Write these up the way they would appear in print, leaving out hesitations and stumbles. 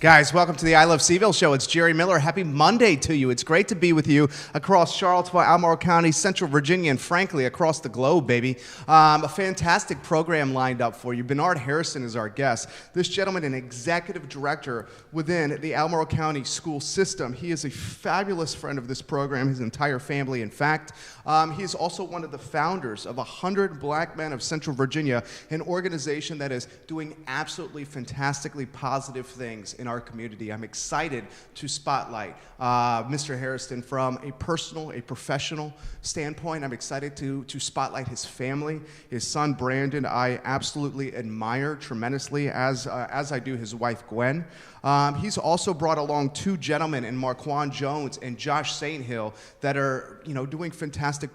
Guys, welcome to the I Love CVille show. It's Jerry Miller. Happy Monday to you. It's great to be with you across Charlottesville, Albemarle County, Central Virginia, and frankly, across the globe, baby. A fantastic program lined up for you. Bernard Hairston is our guest. This gentleman, an executive director within the Albemarle County School system. He is a fabulous friend of this program, his entire family, in fact. He is also one of the founders of 100 Black Men of Central Virginia, an organization that is doing absolutely fantastically positive things in our community. I'm excited to spotlight Mr. Hairston from a personal, a professional standpoint. I'm excited to spotlight his family. His son, Brandon, I absolutely admire tremendously, as I do his wife, Gwen. He's also brought along two gentlemen in Marquan Jones and Josh St. Hill that are, doing fantastic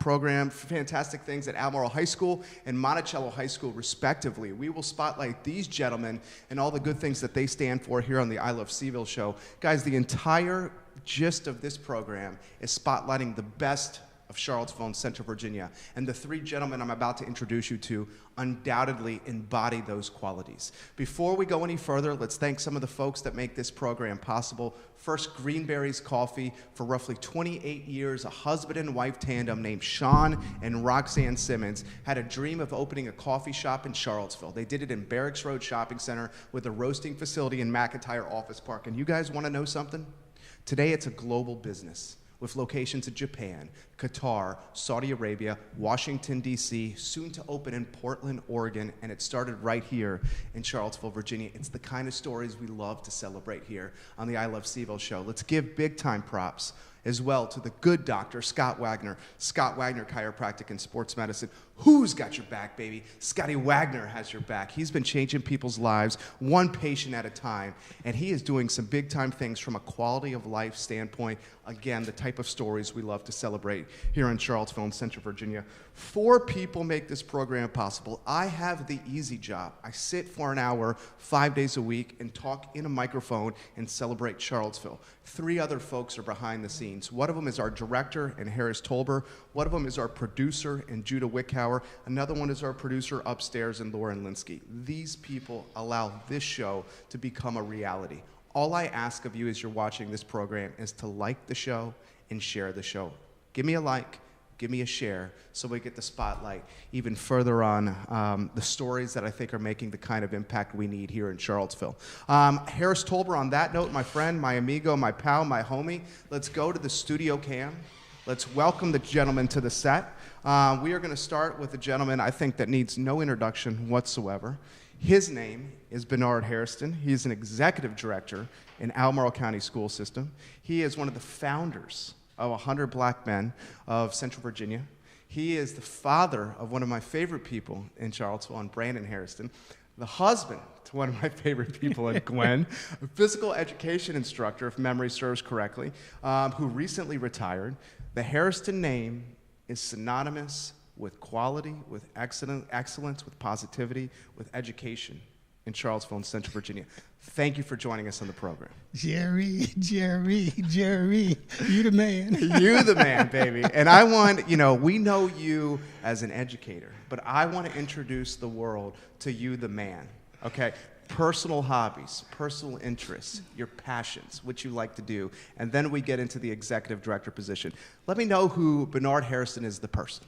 things at Albemarle High School and Monticello High School, respectively. We will spotlight these gentlemen and all the good things that they stand for here on the I Love CVille show. Guys, the entire gist of this program is spotlighting the best of Charlottesville and Central Virginia. And the three gentlemen I'm about to introduce you to undoubtedly embody those qualities. Before we go any further, let's thank some of the folks that make this program possible. First, Greenberry's Coffee. For roughly 28 years, a husband and wife tandem named Sean and Roxanne Simmons had a dream of opening a coffee shop in Charlottesville. They did it in Barracks Road Shopping Center with a roasting facility in McIntyre Office Park. And you guys want to know something? Today, it's a global business, with locations in Japan, Qatar, Saudi Arabia, Washington, D.C., soon to open in Portland, Oregon, and it started right here in Charlottesville, Virginia. It's the kind of stories we love to celebrate here on the I Love CVille show. Let's give big-time props as well to the good doctor, Scott Wagner Chiropractic and Sports Medicine. Who's got your back, baby? Scotty Wagner has your back. He's been changing people's lives one patient at a time, and he is doing some big-time things from a quality of life standpoint. Again, the type of stories we love to celebrate here in Charlottesville and Central Virginia. 4 people make this program possible. I have the easy job. I sit for an hour, 5 days a week, and talk in a microphone and celebrate Charlottesville. 3 other folks are behind the scenes. One of them is our director, and Harris Tolber. One of them is our producer, and Judah Wickhauer. Another one is our producer upstairs, and Lauren Linsky. These people allow this show to become a reality. All I ask of you as you're watching this program is to like the show and share the show. Give me a like, give me a share, so we get the spotlight even further on the stories that I think are making the kind of impact we need here in Charlottesville. Harris Tolber, on that note, my friend, my amigo, my pal, my homie, let's go to the studio cam. Let's welcome the gentleman to the set. We are going to start with a gentleman I think that needs no introduction whatsoever. His name is Bernard Hairston. He's an executive director in Albemarle County School System. He is one of the founders of 100 Black Men of Central Virginia. He is the father of one of my favorite people in Charlottesville, Brandon Hairston, the husband to one of my favorite people, Gwen, a physical education instructor, if memory serves correctly, who recently retired. The Hairston name is synonymous with quality, with excellence, with positivity, with education in Charlottesville and Central Virginia. Thank you for joining us on the program. Jerry, you the man. You the man, baby. And I want, we know you as an educator, but I want to introduce the world to you the man, okay? Personal hobbies, personal interests, your passions, what you like to do, and then we get into the executive director position. Let me know who Bernard Hairston is, the person.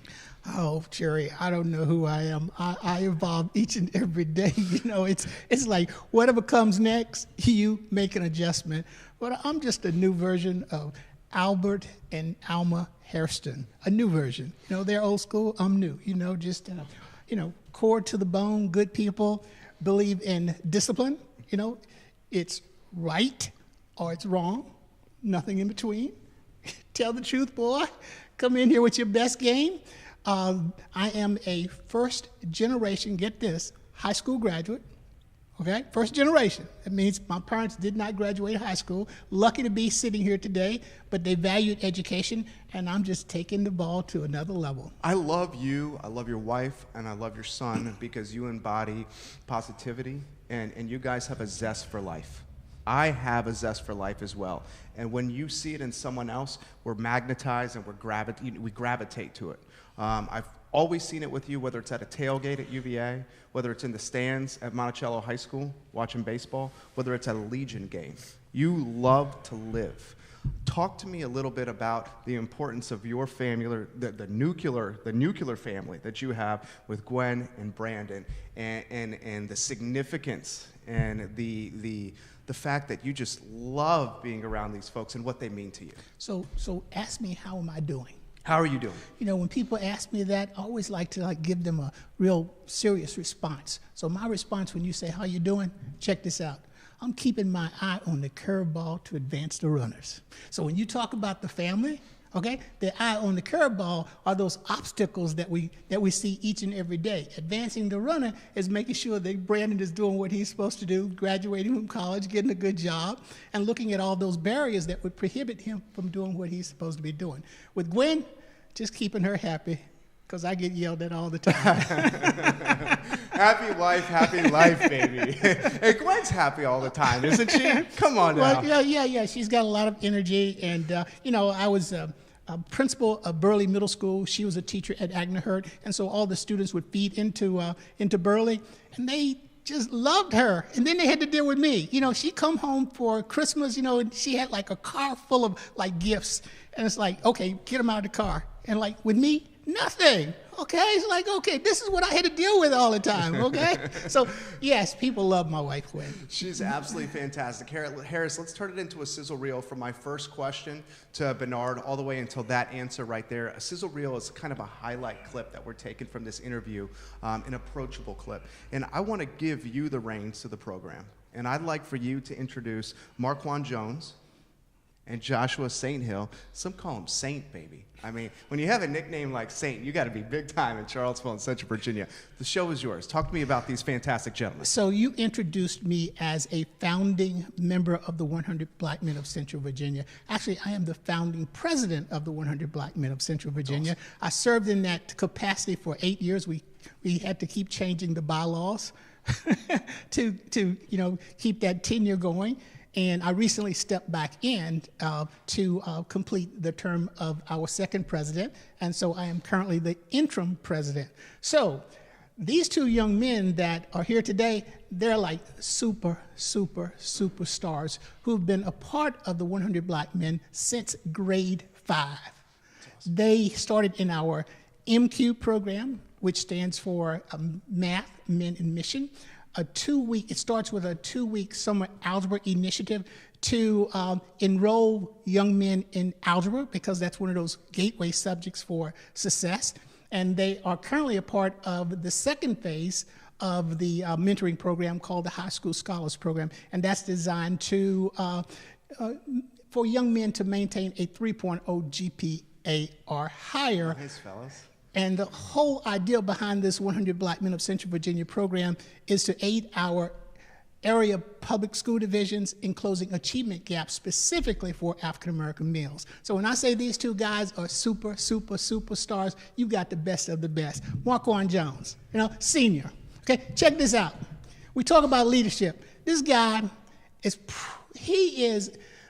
Oh, Jerry, I don't know who I am. I evolve each and every day. It's like whatever comes next, you make an adjustment. But I'm just a new version of Albert and Alma Hairston, a new version. They're old school, I'm new. Core to the bone, good people. Believe in discipline. It's right or it's wrong, nothing in between. Tell the truth, boy. Come in here with your best game. I am a first generation, get this, high school graduate. Okay, first generation. That means my parents did not graduate high school. Lucky to be sitting here today, but they valued education, and I'm just taking the ball to another level. I love you, I love your wife, and I love your son because you embody positivity, and you guys have a zest for life. I have a zest for life as well. And when you see it in someone else, we're magnetized and we gravitate to it. I've always seen it with you, whether it's at a tailgate at UVA, whether it's in the stands at Monticello High School watching baseball, whether it's at a Legion game. You love to live. Talk to me a little bit about the importance of your family, the nuclear family that you have with Gwen and Brandon, and the significance and the fact that you just love being around these folks and what they mean to you. So ask me, how am I doing? How are you doing? You know, when people ask me that, I always like to give them a real serious response. So my response when you say, how you doing? Check this out. I'm keeping my eye on the curveball to advance the runners. So when you talk about the family, okay, the eye on the curveball are those obstacles that we see each and every day. Advancing the runner is making sure that Brandon is doing what he's supposed to do, graduating from college, getting a good job, and looking at all those barriers that would prohibit him from doing what he's supposed to be doing. With Gwen, just keeping her happy, because I get yelled at all the time. Happy wife, happy life, baby. Hey, Gwen's happy all the time, isn't she? Come on now. Well, yeah. She's got a lot of energy. And, I was a principal of Burley Middle School. She was a teacher at Agnew-Hurt. And so all the students would feed into Burley. And they just loved her. And then they had to deal with me. She'd come home for Christmas, and she had like a car full of gifts. And it's like, okay, get them out of the car. And with me, nothing. Okay, it's like, okay, this is what I had to deal with all the time, okay? So, yes, people love my wife, Gwen. She's absolutely fantastic. Harris, let's turn it into a sizzle reel from my first question to Bernard all the way until that answer right there. A sizzle reel is kind of a highlight clip that we're taking from this interview, an approachable clip. And I want to give you the reins to the program. And I'd like for you to introduce Marquan Jones and Joshua St. Hill. Some call him Saint, baby. I mean, when you have a nickname like Saint, you got to be big time in Charlottesville and Central Virginia. The show is yours. Talk to me about these fantastic gentlemen. So you introduced me as a founding member of the 100 Black Men of Central Virginia. Actually, I am the founding president of the 100 Black Men of Central Virginia. Awesome. I served in that capacity for 8 years. We had to keep changing the bylaws to keep that tenure going. And I recently stepped back in to complete the term of our second president, and so I am currently the interim president. So these two young men that are here today, they're like superstars who've been a part of the 100 Black Men since grade 5. Awesome. They started in our MQ program, which stands for Math, Men, and Mission. It starts with a 2-week summer algebra initiative to enroll young men in algebra, because that's one of those gateway subjects for success. And they are currently a part of the second phase of the mentoring program called the High School Scholars Program. And that's designed for young men to maintain a 3.0 GPA or higher. Nice, fellas. And the whole idea behind this 100 Black Men of Central Virginia program is to aid our area public school divisions in closing achievement gaps specifically for African-American males. So when I say these two guys are superstars, you got the best of the best. Marquan Jones, senior. Okay, check this out. We talk about leadership. This guy is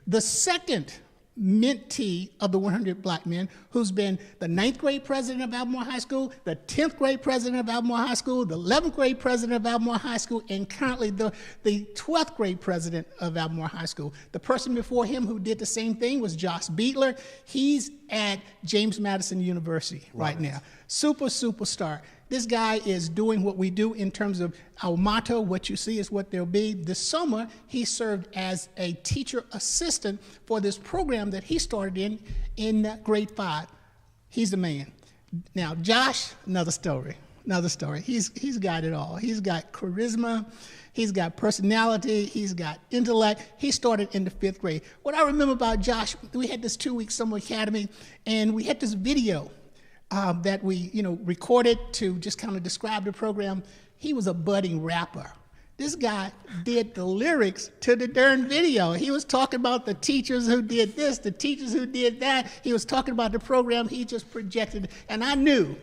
the second mentee of the 100 Black Men, who's been the 9th grade president of Albemarle High School, the 10th grade president of Albemarle High School, the 11th grade president of Albemarle High School, and currently the 12th grade president of Albemarle High School. The person before him who did the same thing was Josh Beatler. He's at James Madison University right now. Superstar. This guy is doing what we do in terms of our motto, what you see is what there'll be. This summer, he served as a teacher assistant for this program that he started in grade 5. He's the man. Now, Josh, another story. He's got it all. He's got charisma. He's got personality. He's got intellect. He started in the 5th grade. What I remember about Josh, we had this 2-week summer academy, and we had this video that we, recorded to just kind of describe the program. He was a budding rapper. This guy did the lyrics to the darn video. He was talking about the teachers who did this, the teachers who did that. He was talking about the program. He just projected. And I knew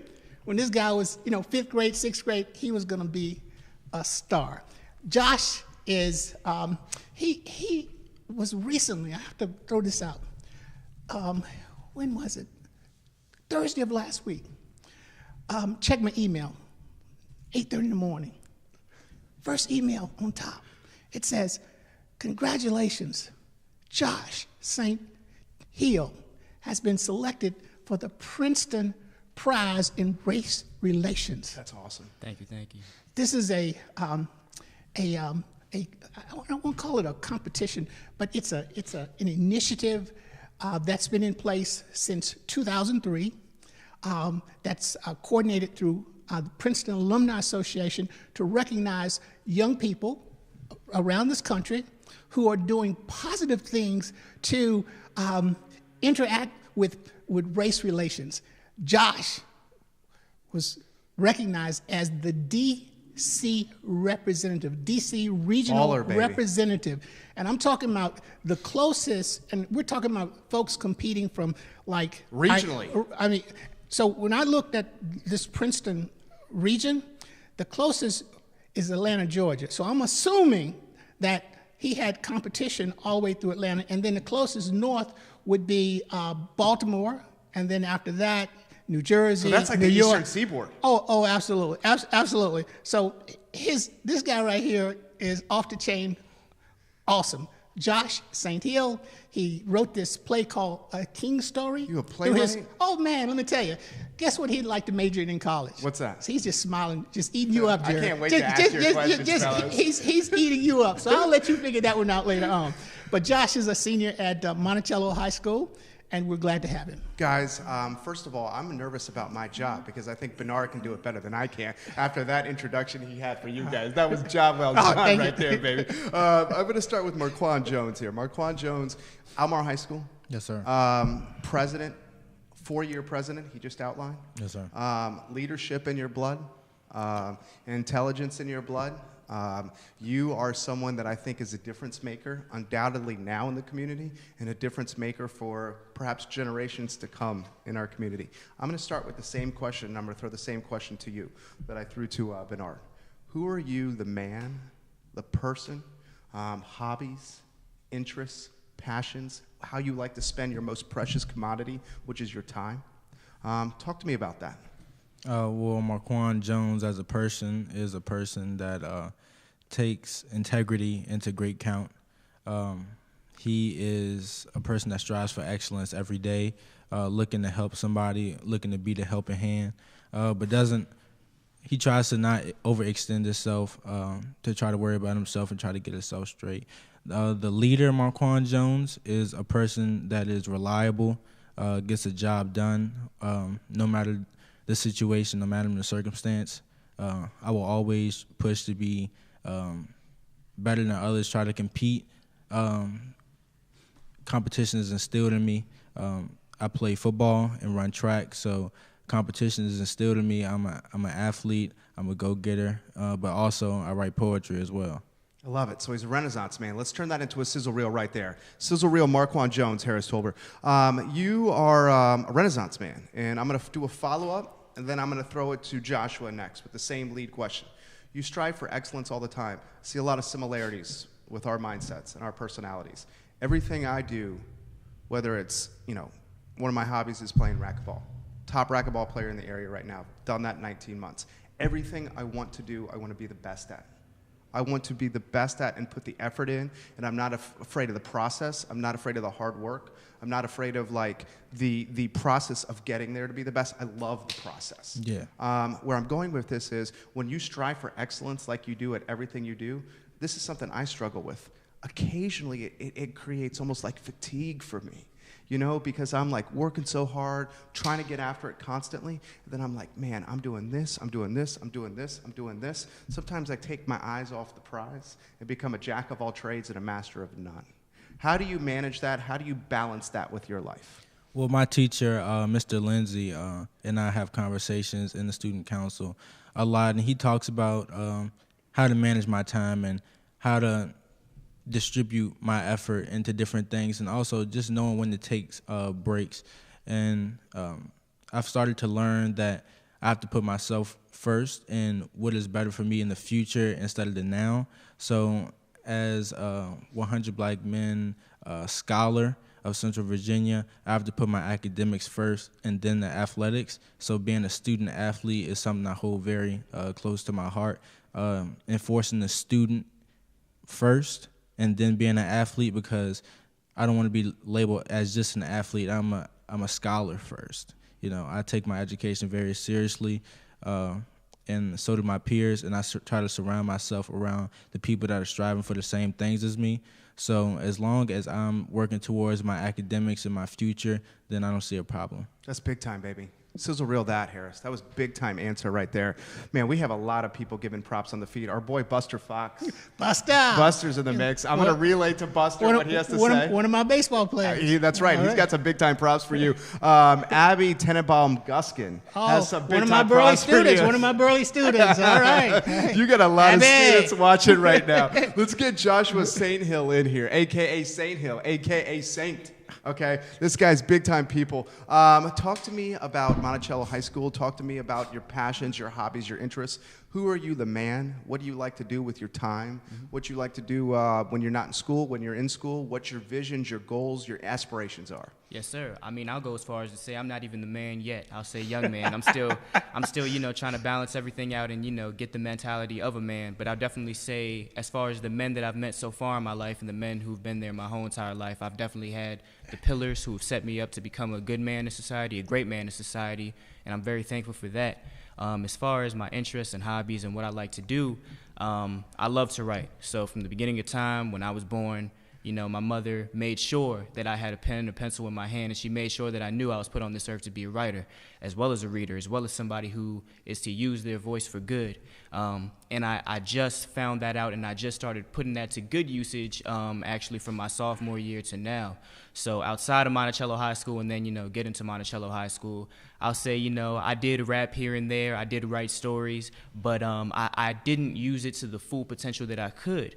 when this guy was, 5th grade, 6th grade, he was going to be a star. Josh is he was recently, I have to throw this out, when was it? Thursday of last week. Check my email, 8:30 in the morning. First email on top. It says, congratulations, Josh St. Hill has been selected for the Princeton Prize in Race Relations. That's awesome. Thank you, thank you. This is I won't call it a competition, but it's an initiative that's been in place since 2003. That's coordinated through the Princeton Alumni Association to recognize young people around this country who are doing positive things to interact with race relations. Josh was recognized as the D.C. representative, D.C. regional Baller, baby. representative. And I'm talking about the closest, and we're talking about folks competing from like regionally. I mean, so when I looked at this Princeton region, the closest is Atlanta, Georgia. So I'm assuming that he had competition all the way through Atlanta, and then the closest north would be Baltimore, and then after that, New Jersey, So that's like New the York. Eastern Seaboard. Oh, absolutely, absolutely. So this guy right here is off the chain, awesome. Josh St. Hill, he wrote this play called A King's Story. You a playwright? Oh man, let me tell you. Guess what he'd like to major in college? What's that? So he's just smiling, just eating you up, Jerry. I can't wait to ask your questions, fellas. He's eating you up. So I'll let you figure that one out later on. But Josh is a senior at Monticello High School, and we're glad to have him. Guys, first of all, I'm nervous about my job because I think Bernard can do it better than I can. After that introduction he had for you guys, that was job well done right there, baby. I'm going to start with Marquan Jones here. Marquan Jones, Albemarle High School. Yes, sir. President, 4-year president, he just outlined. Yes, sir. Leadership in your blood, intelligence in your blood. You are someone that I think is a difference maker, undoubtedly now in the community, and a difference maker for perhaps generations to come in our community. I'm going to start with the same question, and I'm going to throw the same question to you that I threw to Bernard. Who are you, the man, the person, hobbies, interests, passions, how you like to spend your most precious commodity, which is your time? Talk to me about that. Well, Marquan Jones as a person is a person that takes integrity into great count. He is a person that strives for excellence every day, looking to help somebody, looking to be the helping hand, but he tries to not overextend himself, to try to worry about himself and try to get himself straight. The leader, Marquan Jones, is a person that is reliable, gets the job done, no matter the situation, no matter the circumstance. I will always push to be better than others, try to compete. Competition is instilled in me. I play football and run track, so competition is instilled in me. I'm an athlete, I'm a go-getter, but also I write poetry as well. I love it. So he's a Renaissance man. Let's turn that into a sizzle reel right there. Sizzle reel, Marquan Jones, Harris Tolber. You are a Renaissance man, and I'm going to do a follow-up, and then I'm going to throw it to Joshua next with the same lead question. You strive for excellence all the time. I see a lot of similarities with our mindsets and our personalities. Everything I do, whether it's, one of my hobbies is playing racquetball. Top racquetball player in the area right now. Done that in 19 months. Everything I want to do, I want to be the best at. I want to be the best at and put the effort in, and I'm not afraid of the process. I'm not afraid of the hard work. I'm not afraid of the process of getting there to be the best. I love the process. Yeah. Where I'm going with this is when you strive for excellence like you do at everything you do, this is something I struggle with. Occasionally, it creates almost like fatigue for me. Because I'm working so hard, trying to get after it constantly. And then I'm like, man, I'm doing this, I'm doing this, I'm doing this, I'm doing this. Sometimes I take my eyes off the prize and become a jack of all trades and a master of none. How do you manage that? How do you balance that with your life? Well, my teacher, Mr. Lindsay, and I have conversations in the student council a lot, and he talks about how to manage my time and how to distribute my effort into different things, and also just knowing when to take breaks. And I've started to learn that I have to put myself first and what is better for me in the future instead of the now. So as a 100 Black Men scholar of Central Virginia, I have to put my academics first and then the athletics. So being a student athlete is something I hold very close to my heart. Enforcing the student first and then being an athlete, because I don't want to be labeled as just an athlete. I'm a scholar first. You know, I take my education very seriously, and so do my peers, and I try to surround myself around the people that are striving for the same things as me. So as long as I'm working towards my academics and my future, then I don't see a problem. That's big time, baby. Sizzle reel that, Harris. That was big time answer right there. Man, we have a lot of people giving props on the feed. Our boy Buster Fox. Buster. Buster's in the mix. I'm going to relay to Buster what he has to say. One of my baseball players. That's right. He's got some big time props for you. Abby Tenenbaum Guskin has some big time props for you. One of my burly students. All right. You got a lot of students watching right now. Let's get Joshua St. Hill in here, a.k.a. St. Hill, a.k.a. Saint. Okay, this guy's big time people. Talk to me about Monticello High School. Talk to me about your passions, your hobbies, your interests. Who are you, the man? What do you like to do with your time? What you like to do when you're not in school, when you're in school? What your visions, your goals, your aspirations are? Yes, sir. I mean, I'll go as far as to say I'm not even the man yet. I'll say young man. I'm still, you know, trying to balance everything out and, you know, get the mentality of a man. But I'll definitely say, as far as the men that I've met so far in my life and the men who've been there my whole entire life, I've definitely had the pillars who have set me up to become a good man in society, a great man in society, and I'm very thankful for that. As far as my interests and hobbies and what I like to do, I love to write. So from the beginning of time, when I was born, you know, my mother made sure that I had a pen and a pencil in my hand, and she made sure that I knew I was put on this earth to be a writer, as well as a reader, as well as somebody who is to use their voice for good. And I just found that out, and I just started putting that to good usage, actually from my sophomore year to now. So outside of Monticello High School, and then, you know, get into Monticello High School, I'll say, you know, I did rap here and there, I did write stories, but I didn't use it to the full potential that I could.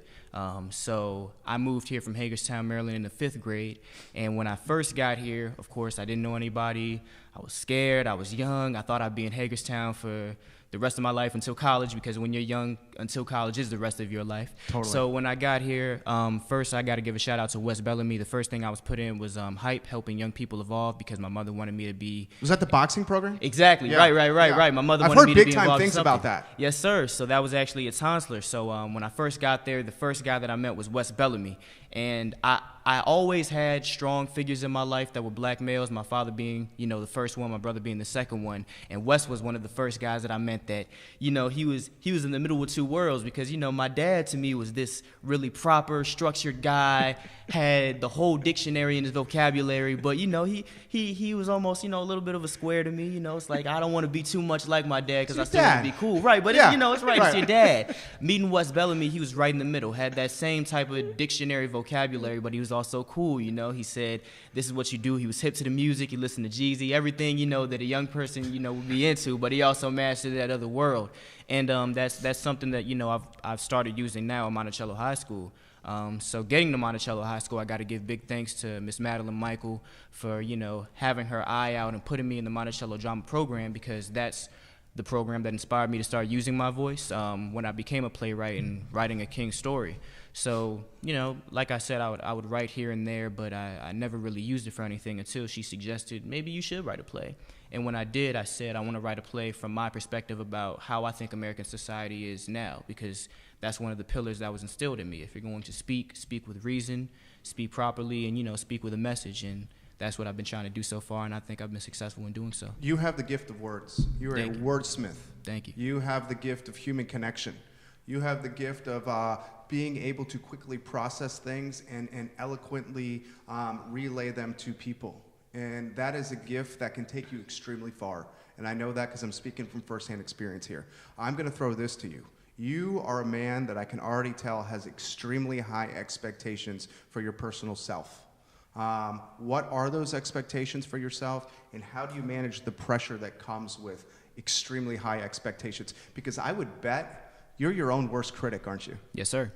So I moved here from Hairston, Maryland in the 5th grade, and when I first got here, of course, I didn't know anybody. I was scared, I was young, I thought I'd be in Hagerstown for the rest of my life until college, because when you're young, until college is the rest of your life. Totally. So when I got here, first I got to give a shout out to West Bellamy. The first thing I was put in was HYPE, helping young people evolve, because my mother wanted me to be. Was that the boxing program? Exactly. Yeah. Right. My mother I've wanted heard me to be big time involved in things something. about that. Yes, sir. So that was actually a tonsillor. So when I first got there, the first guy that I met was West Bellamy, and I always had strong figures in my life that were black males, my father being, you know, the first one, my brother being the second one, and Wes was one of the first guys that I met that, you know, he was in the middle of two worlds, because, you know, my dad to me was this really proper, structured guy, had the whole dictionary in his vocabulary, but, you know, he was almost, you know, a little bit of a square to me, you know. It's like, I don't want to be too much like my dad, because I still want to be cool, right? But, you know, it's right, it's your dad. Meeting Wes Bellamy, he was right in the middle, had that same type of dictionary vocabulary, but he was also cool, you know. He said, this is what you do. He was hip to the music, he listened to Jeezy, everything, you know, that a young person, you know, would be into, but he also mastered that other world. And that's something that, you know, I've started using now at Monticello High School. So getting to Monticello High School, I got to give big thanks to Miss Madeline Michael for, you know, having her eye out and putting me in the Monticello drama program, because that's the program that inspired me to start using my voice when I became a playwright and writing a King story. So, you know, like I said, I would write here and there, but I never really used it for anything until she suggested, maybe you should write a play. And when I did, I said, I want to write a play from my perspective about how I think American society is now, because that's one of the pillars that was instilled in me. If you're going to speak with reason, speak properly, and, you know, speak with a message. And that's what I've been trying to do so far, and I think I've been successful in doing so. You have the gift of words. You are a wordsmith. Thank you. You have the gift of human connection. You have the gift of being able to quickly process things and eloquently relay them to people. And that is a gift that can take you extremely far. And I know that because I'm speaking from firsthand experience here. I'm going to throw this to you. You are a man that I can already tell has extremely high expectations for your personal self. What are those expectations for yourself, and how do you manage the pressure that comes with extremely high expectations? Because I would bet you're your own worst critic, aren't you? Yes, sir.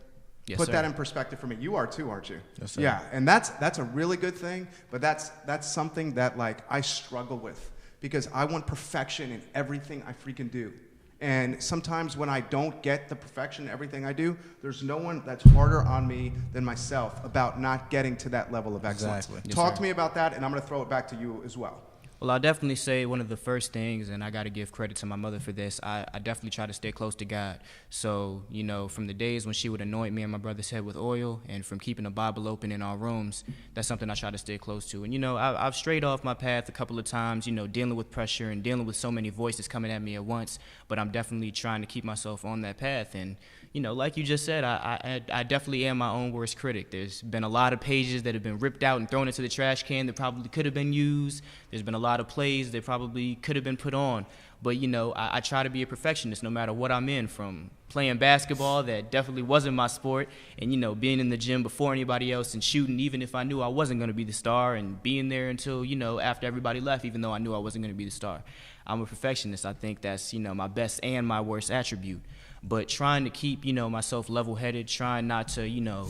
Yes, Put sir. that in perspective for me. You are too, aren't you? Yes, sir. Yeah, and that's a really good thing, but that's something that, like, I struggle with, because I want perfection in everything I freaking do. And sometimes when I don't get the perfection in everything I do, there's no one that's harder on me than myself about not getting to that level of excellence. Exactly. Talk to me about that, and I'm going to throw it back to you as well. Well, I'll definitely say one of the first things, and I got to give credit to my mother for this, I definitely try to stay close to God. So, you know, from the days when she would anoint me and my brother's head with oil, and from keeping the Bible open in our rooms, that's something I try to stay close to. And, you know, I've strayed off my path a couple of times, you know, dealing with pressure and dealing with so many voices coming at me at once, but I'm definitely trying to keep myself on that path. And, you know, like you just said, I definitely am my own worst critic. There's been a lot of pages that have been ripped out and thrown into the trash can that probably could have been used. There's been a lot of plays that probably could have been put on. But, you know, I try to be a perfectionist no matter what I'm in, from playing basketball that definitely wasn't my sport, and, you know, being in the gym before anybody else and shooting even if I knew I wasn't going to be the star, and being there until, you know, after everybody left even though I knew I wasn't going to be the star. I'm a perfectionist. I think that's, you know, my best and my worst attribute. But trying to keep, you know, myself level-headed, trying not to, you know,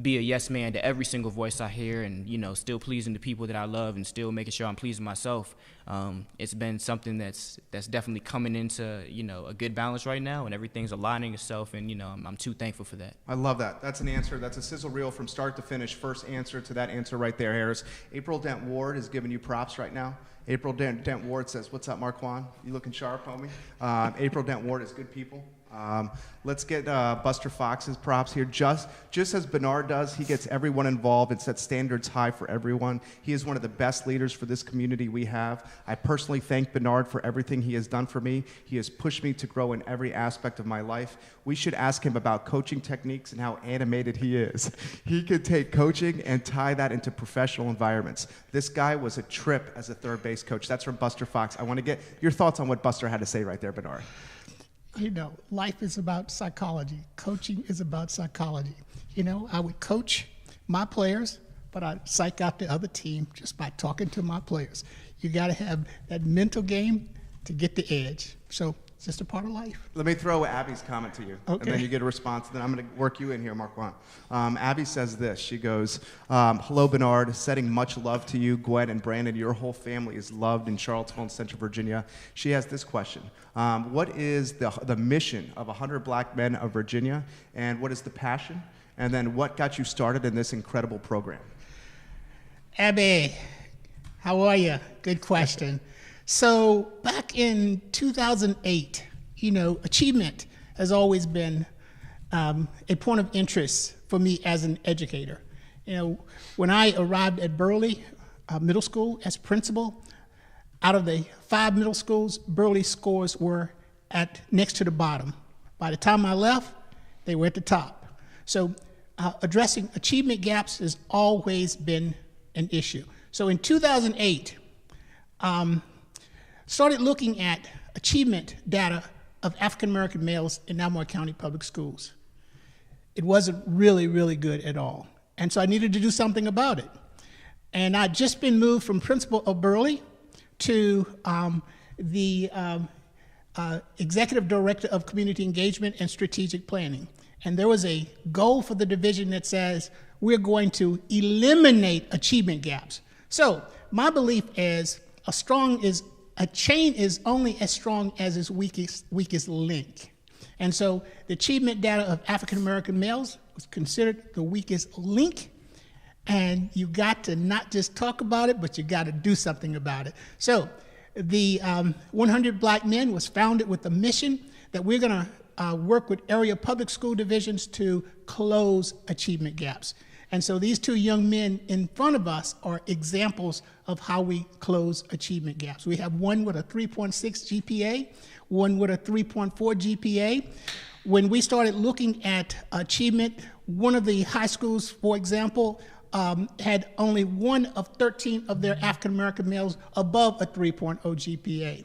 be a yes man to every single voice I hear, and, you know, still pleasing the people that I love and still making sure I'm pleasing myself. It's been something that's definitely coming into, you know, a good balance right now, and everything's aligning itself, and, you know, I'm too thankful for that. I love that. That's an answer. That's a sizzle reel from start to finish. First answer to that answer right there, Harris. April Dent Ward is giving you props right now. April Dent Ward says, "What's up, Marquan? You looking sharp, homie?" April Dent Ward is good people. Let's get Buster Fox's props here. Just as Bernard does, he gets everyone involved and sets standards high for everyone. He is one of the best leaders for this community we have. I personally thank Bernard for everything he has done for me. He has pushed me to grow in every aspect of my life. We should ask him about coaching techniques and how animated he is. He could take coaching and tie that into professional environments. This guy was a trip as a third base coach. That's from Buster Fox. I want to get your thoughts on what Buster had to say right there, Bernard. You know, life is about psychology. Coaching is about psychology. You know, I would coach my players, but I'd psych out the other team just by talking to my players. You got to have that mental game to get the edge. So it's just a part of life. Let me throw Abby's comment to you, Okay. and then you get a response. Then I'm going to work you in here, Marquan. Abby says this. She goes, "Hello, Bernard. Sending much love to you, Gwen and Brandon. Your whole family is loved in Charlottesville and Central Virginia." She has this question. What is the mission of 100 Black Men of Virginia, and what is the passion? And then what got you started in this incredible program? Abby, how are you? Good question. So back in 2008, you know, achievement has always been a point of interest for me as an educator. You know, when I arrived at Burley Middle School as principal, out of the 5 middle schools, Burley's scores were at next to the bottom. By the time I left, they were at the top. So addressing achievement gaps has always been an issue. So in 2008, started looking at achievement data of African-American males in Albemarle County Public Schools. It wasn't really, really good at all. And so I needed to do something about it. And I'd just been moved from principal of Burley to the executive director of community engagement and strategic planning. And there was a goal for the division that says, we're going to eliminate achievement gaps. So my belief is a chain is only as strong as its weakest link. And so the achievement data of African-American males was considered the weakest link. And you got to not just talk about it, but you got to do something about it. So the 100 Black Men was founded with the mission that we're going to work with area public school divisions to close achievement gaps. And so these 2 young men in front of us are examples of how we close achievement gaps. We have one with a 3.6 GPA, one with a 3.4 GPA. When we started looking at achievement, one of the high schools, for example, had only 1 of 13 of their African-American males above a 3.0 GPA.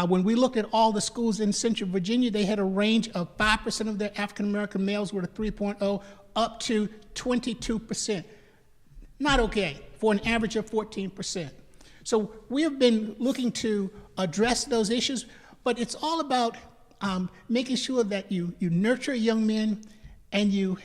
When we looked at all the schools in Central Virginia, they had a range of 5% of their African-American males with a 3.0 up to 22%. Not okay, for an average of 14%. So we have been looking to address those issues, but it's all about making sure that you nurture young men and you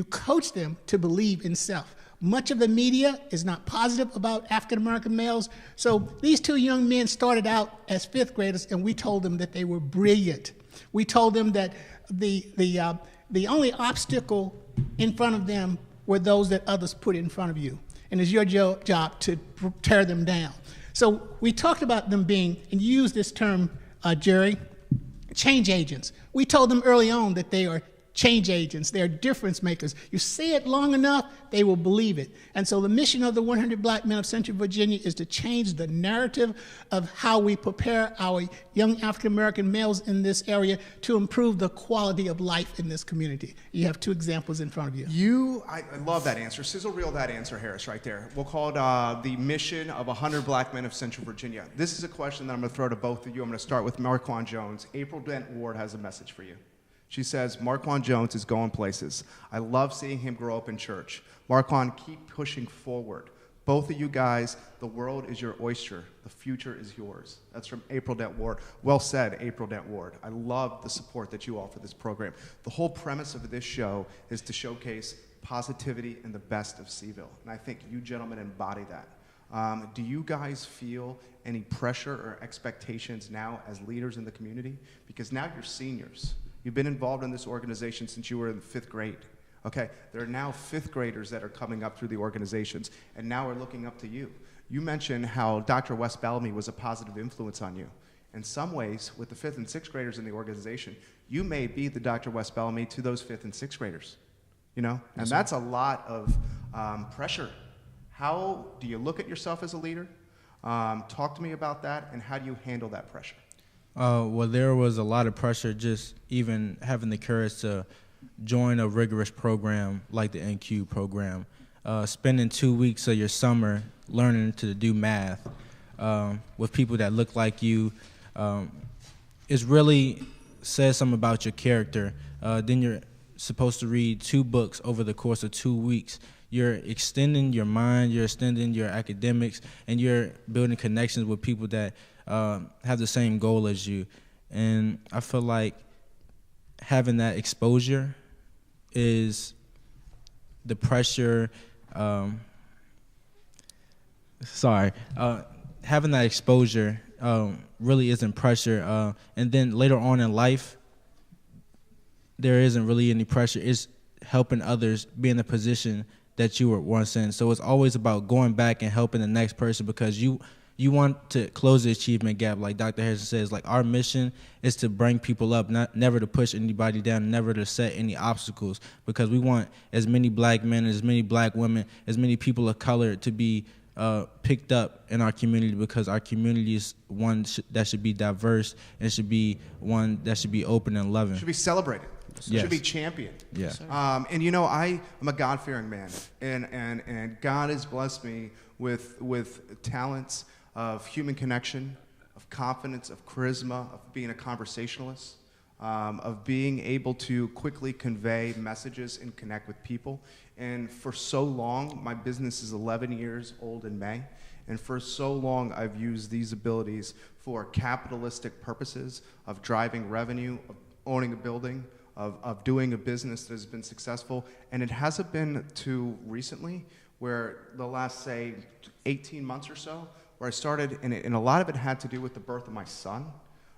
coach them to believe in self. Much of the media is not positive about African American males. So these two young men started out as fifth graders, and we told them that they were brilliant. We told them that the only obstacle in front of them were those that others put in front of you. And it's your job to tear them down. So we talked about them being, and you used this term, Jerry, change agents. We told them early on that they are change agents. They are difference makers. You say it long enough, they will believe it. And so the mission of the 100 Black Men of Central Virginia is to change the narrative of how we prepare our young African-American males in this area to improve the quality of life in this community. You have two examples in front of you. I love that answer. Sizzle reel that answer, Harris, right there. We'll call it the mission of 100 Black Men of Central Virginia. This is a question that I'm going to throw to both of you. I'm going to start with Marquan Jones. April Dent Ward has a message for you. She says, Marquan Jones is going places. I love seeing him grow up in church. Marquan, keep pushing forward. Both of you guys, the world is your oyster. The future is yours. That's from April Dent Ward. Well said, April Dent Ward. I love the support that you offer this program. The whole premise of this show is to showcase positivity and the best of CVille. And I think you gentlemen embody that. Do you guys feel any pressure or expectations now as leaders in the community? Because now you're seniors. You've been involved in this organization since you were in the 5th grade. Okay, there are now 5th graders that are coming up through the organizations and now are looking up to you. You mentioned how Dr. Wes Bellamy was a positive influence on you. In some ways, with the 5th and 6th graders in the organization, you may be the Dr. Wes Bellamy to those 5th and 6th graders, you know? And that's a lot of pressure. How do you look at yourself as a leader? Talk to me about that, and how do you handle that pressure? Well, there was a lot of pressure just even having the courage to join a rigorous program like the NQ program. Spending 2 weeks of your summer learning to do math with people that look like you, it really says something about your character. Then you're supposed to read 2 books over the course of 2 weeks. You're extending your mind, you're extending your academics, and you're building connections with people that have the same goal as you. And I feel like having that exposure is the pressure, having that exposure really isn't pressure. And then later on in life, there isn't really any pressure. It's helping others be in the position that you were once in. So it's always about going back and helping the next person, because you want to close the achievement gap. Like Dr. Hairston says, like, our mission is to bring people up, never to push anybody down, never to set any obstacles, because we want as many black men, as many black women, as many people of color to be picked up in our community, because our community is one that should be diverse and should be one that should be open and loving. Should be celebrated. Yes. Should be championed. Yeah. And you know, I am a God-fearing man, and God has blessed me with talents of human connection, of confidence, of charisma, of being a conversationalist, of being able to quickly convey messages and connect with people. And for so long, my business is 11 years old in May, and for so long I've used these abilities for capitalistic purposes of driving revenue, of owning a building, of doing a business that has been successful. And it hasn't been too recently, where the last, say, 18 months or so, where I started, and a lot of it had to do with the birth of my son.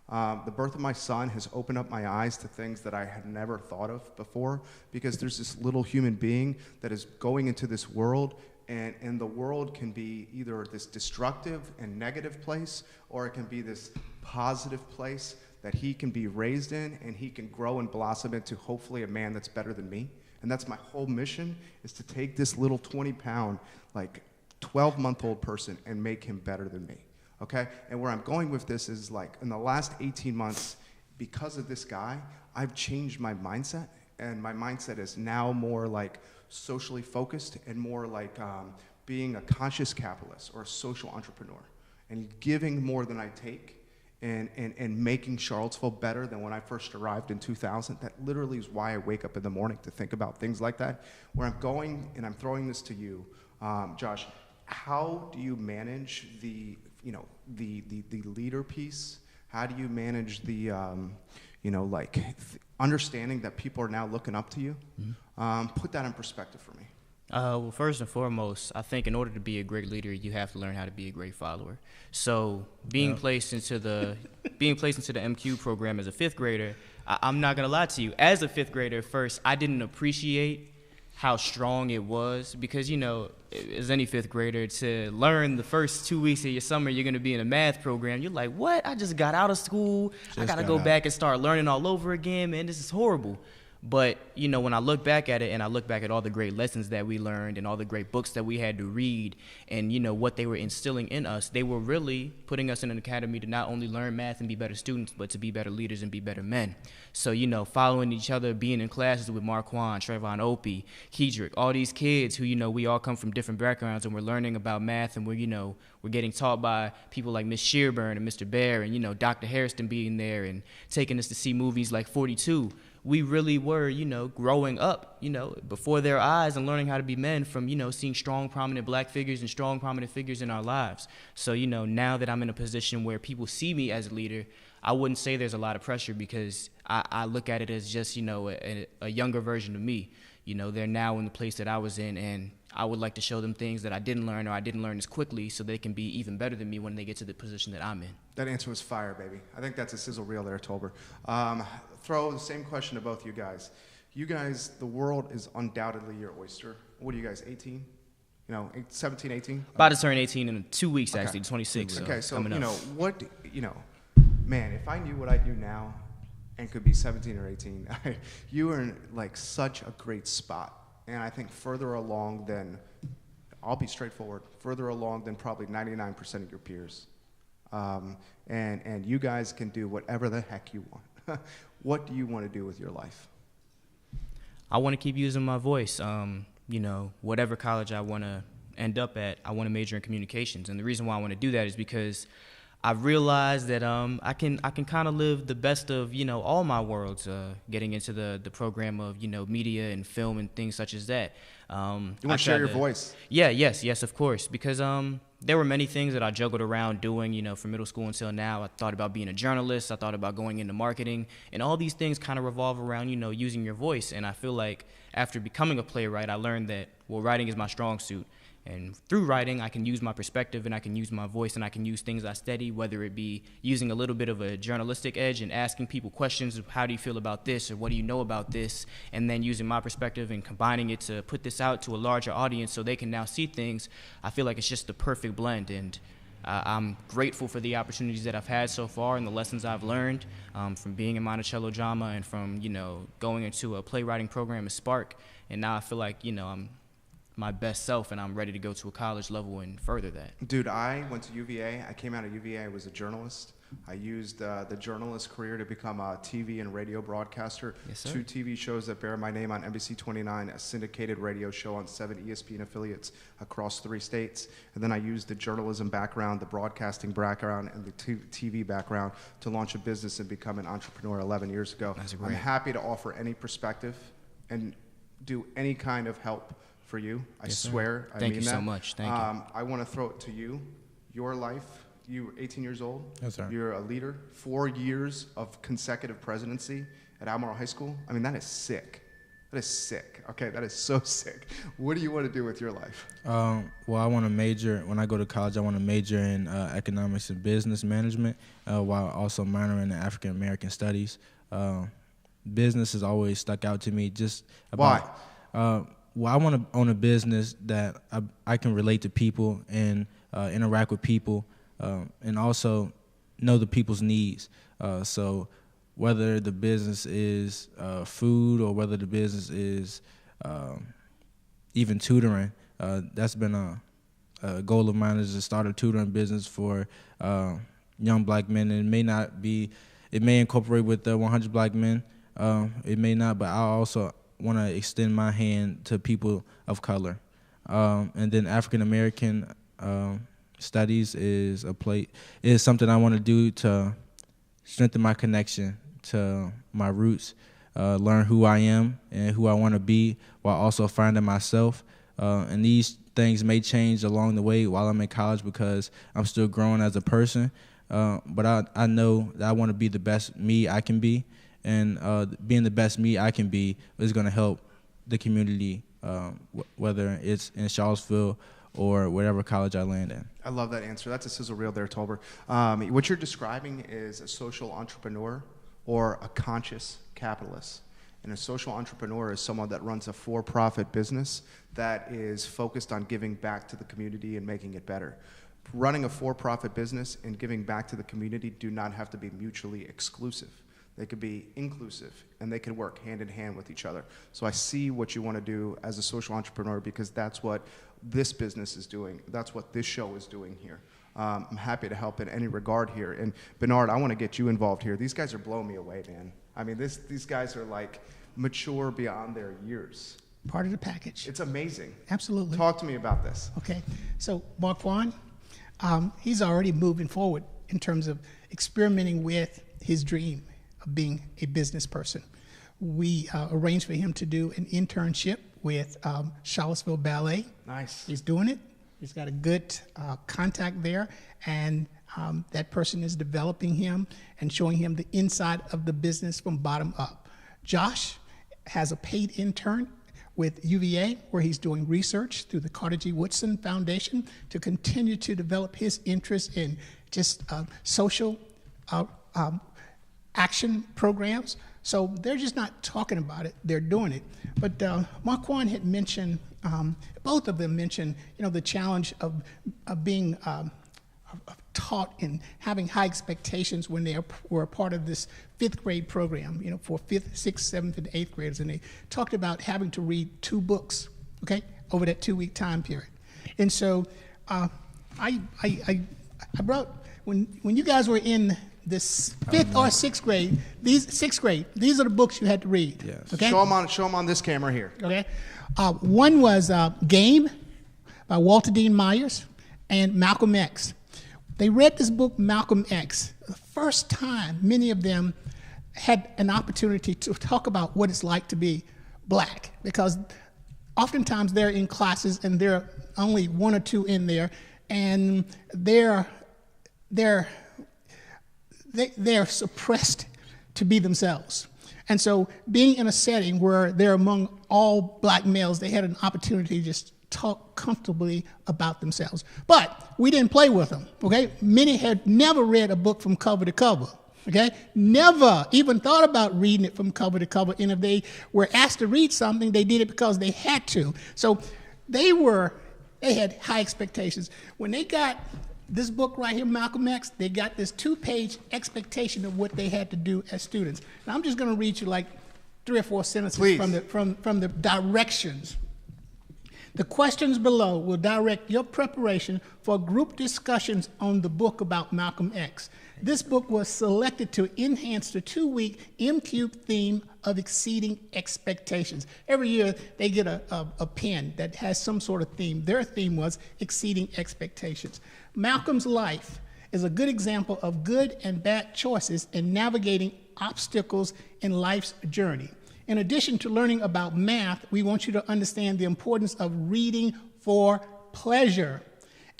The birth of my son has opened up my eyes to things that I had never thought of before, because there's this little human being that is going into this world, and the world can be either this destructive and negative place, or it can be this positive place that he can be raised in, and he can grow and blossom into hopefully a man that's better than me. And that's my whole mission, is to take this little 20-pound, like 12-month-old person and make him better than me, okay? And where I'm going with this is, like, in the last 18 months, because of this guy, I've changed my mindset, and my mindset is now more like socially focused and more like being a conscious capitalist or a social entrepreneur, and giving more than I take, and making Charlottesville better than when I first arrived in 2000. That literally is why I wake up in the morning, to think about things like that. Where I'm going, and I'm throwing this to you, Josh, how do you manage the leader piece? How do you manage the, understanding that people are now looking up to you? Mm-hmm. Put that in perspective for me. Well, first and foremost, I think in order to be a great leader, you have to learn how to be a great follower. So being placed into the MQ program as a fifth grader, I'm not gonna lie to you. As a fifth grader, first, I didn't appreciate how strong it was because, you know, as any fifth grader, to learn the first 2 weeks of your summer you're gonna be in a math program, you're like, what? I just got out of school. I gotta go back and start learning all over again, man. This is horrible. But, you know, when I look back at it and I look back at all the great lessons that we learned and all the great books that we had to read and, you know, what they were instilling in us, they were really putting us in an academy to not only learn math and be better students, but to be better leaders and be better men. So, you know, following each other, being in classes with Marquan, Trayvon Opie, Kedrick, all these kids who, you know, we all come from different backgrounds and we're learning about math and we're, you know, we're getting taught by people like Miss Shearburn and Mr. Bear and, you know, Dr. Hairston being there and taking us to see movies like 42. We really were, you know, growing up, you know, before their eyes and learning how to be men from, you know, seeing strong, prominent black figures and strong, prominent figures in our lives. So, you know, now that I'm in a position where people see me as a leader, I wouldn't say there's a lot of pressure because I look at it as just, you know, a younger version of me. You know, they're now in the place that I was in, and I would like to show them things that I didn't learn or I didn't learn as quickly so they can be even better than me when they get to the position that I'm in. That answer was fire, baby. I think that's a sizzle reel there, Tolbert. Throw the same question to both you guys. You guys, the world is undoubtedly your oyster. What are you guys, 18? You know, 17, 18? About to turn 18 in 2 weeks, actually, 26. Okay, so, coming you up. know, what, you know, man, if I knew what I do now and could be 17 or 18, you are in, like, such a great spot. And I think further along than, I'll be straightforward, further along than probably 99% of your peers. And you guys can do whatever the heck you want. What do you want to do with your life? I want to keep using my voice. You know, whatever college I want to end up at, I want to major in communications. And the reason why I want to do that is because I've realized that I can kind of live the best of, you know, all my worlds, getting into the program of, you know, media and film and things such as that. You want to share your voice? Yeah, yes, of course. Because there were many things that I juggled around doing, you know, from middle school until now. I thought about being a journalist. I thought about going into marketing. And all these things kind of revolve around, you know, using your voice. And I feel like after becoming a playwright, I learned that, well, writing is my strong suit. And through writing, I can use my perspective and I can use my voice and I can use things I study, whether it be using a little bit of a journalistic edge and asking people questions of how do you feel about this or what do you know about this, and then using my perspective and combining it to put this out to a larger audience so they can now see things. I feel like it's just the perfect blend, and I'm grateful for the opportunities that I've had so far and the lessons I've learned from being in Monticello drama and from, you know, going into a playwriting program at Spark, and now I feel like, you know, I'm my best self and I'm ready to go to a college level and further that. Dude, I went to UVA. I came out of UVA. I was a journalist. I used the journalist career to become a TV and radio broadcaster. Yes, sir. 2 TV shows that bear my name on NBC 29, a syndicated radio show on 7 ESPN affiliates across 3 states. And then I used the journalism background, the broadcasting background, and the TV background to launch a business and become an entrepreneur 11 years ago. That's great. I'm happy to offer any perspective and do any kind of help for you. I Yes, sir. swear. I Thank mean you that. so much. Thank you. I want to throw it to you. Your life, you were 18 years old. Yes, sir. You're a leader. 4 years of consecutive presidency at Albemarle High School. I mean, that is sick. That is sick. Okay, that is so sick. What do you want to do with your life? Well, I want to major, when I go to college, I want to major in economics and business management while also minoring in African American studies. Business has always stuck out to me just about... Why? Well, I want to own a business that I can relate to people and interact with people and also know the people's needs. So whether the business is food or whether the business is even tutoring, that's been a goal of mine, is to start a tutoring business for young black men. And it may incorporate with the 100 Black Men. It may not, but I also want to extend my hand to people of color. And then African American studies is something I want to do to strengthen my connection to my roots, learn who I am and who I want to be while also finding myself. And these things may change along the way while I'm in college because I'm still growing as a person. But I know that I want to be the best me I can be. And being the best me I can be is going to help the community whether it's in Charlottesville or whatever college I land in. I love that answer. That's a sizzle reel there, Tolbert. What you're describing is a social entrepreneur or a conscious capitalist. And a social entrepreneur is someone that runs a for-profit business that is focused on giving back to the community and making it better. Running a for-profit business and giving back to the community do not have to be mutually exclusive. They could be inclusive, and they could work hand in hand with each other. So I see what you want to do as a social entrepreneur, because that's what this business is doing. That's what this show is doing here. I'm happy to help in any regard here. And Bernard, I want to get you involved here. These guys are blowing me away, man. I mean, these guys are like mature beyond their years. Part of the package. It's amazing. Absolutely. Talk to me about this. Okay, so Marquan, he's already moving forward in terms of experimenting with his dream of being a business person. We arranged for him to do an internship with Charlottesville Ballet. Nice. He's doing it. He's got a good contact there, and that person is developing him and showing him the inside of the business from bottom up. Josh has a paid intern with UVA, where he's doing research through the Carter G. Woodson Foundation to continue to develop his interest in just social action programs. So they're just not talking about it, they're doing it. But Marquan had mentioned, both of them mentioned, the challenge of being taught and having high expectations when they were a part of this 5th grade program, for 5th, 6th, 7th, and 8th graders. And they talked about having to read 2 books, okay, over that 2-week time period. And so I brought, when you guys were in this 5th or 6th grade, these are the books you had to read. Yes. Okay? Show them on this camera here. Okay. One was Game by Walter Dean Myers and Malcolm X. They read this book, Malcolm X, the first time many of them had an opportunity to talk about what it's like to be black, because oftentimes they're in classes and there are only 1 or 2 in there, and they're suppressed to be themselves. And so being in a setting where they're among all black males, they had an opportunity to just talk comfortably about themselves. But we didn't play with them, okay? Many had never read a book from cover to cover, okay? Never even thought about reading it from cover to cover. And if they were asked to read something, they did it because they had to. So they had high expectations. When they got this book right here, Malcolm X, they got this 2-page expectation of what they had to do as students. Now I'm just going to read you like 3 or 4 sentences from the directions. The questions below will direct your preparation for group discussions on the book about Malcolm X. This book was selected to enhance the 2-week M-Cube theme of exceeding expectations. Every year they get a pen that has some sort of theme. Their theme was exceeding expectations. Malcolm's life is a good example of good and bad choices in navigating obstacles in life's journey. In addition to learning about math, we want you to understand the importance of reading for pleasure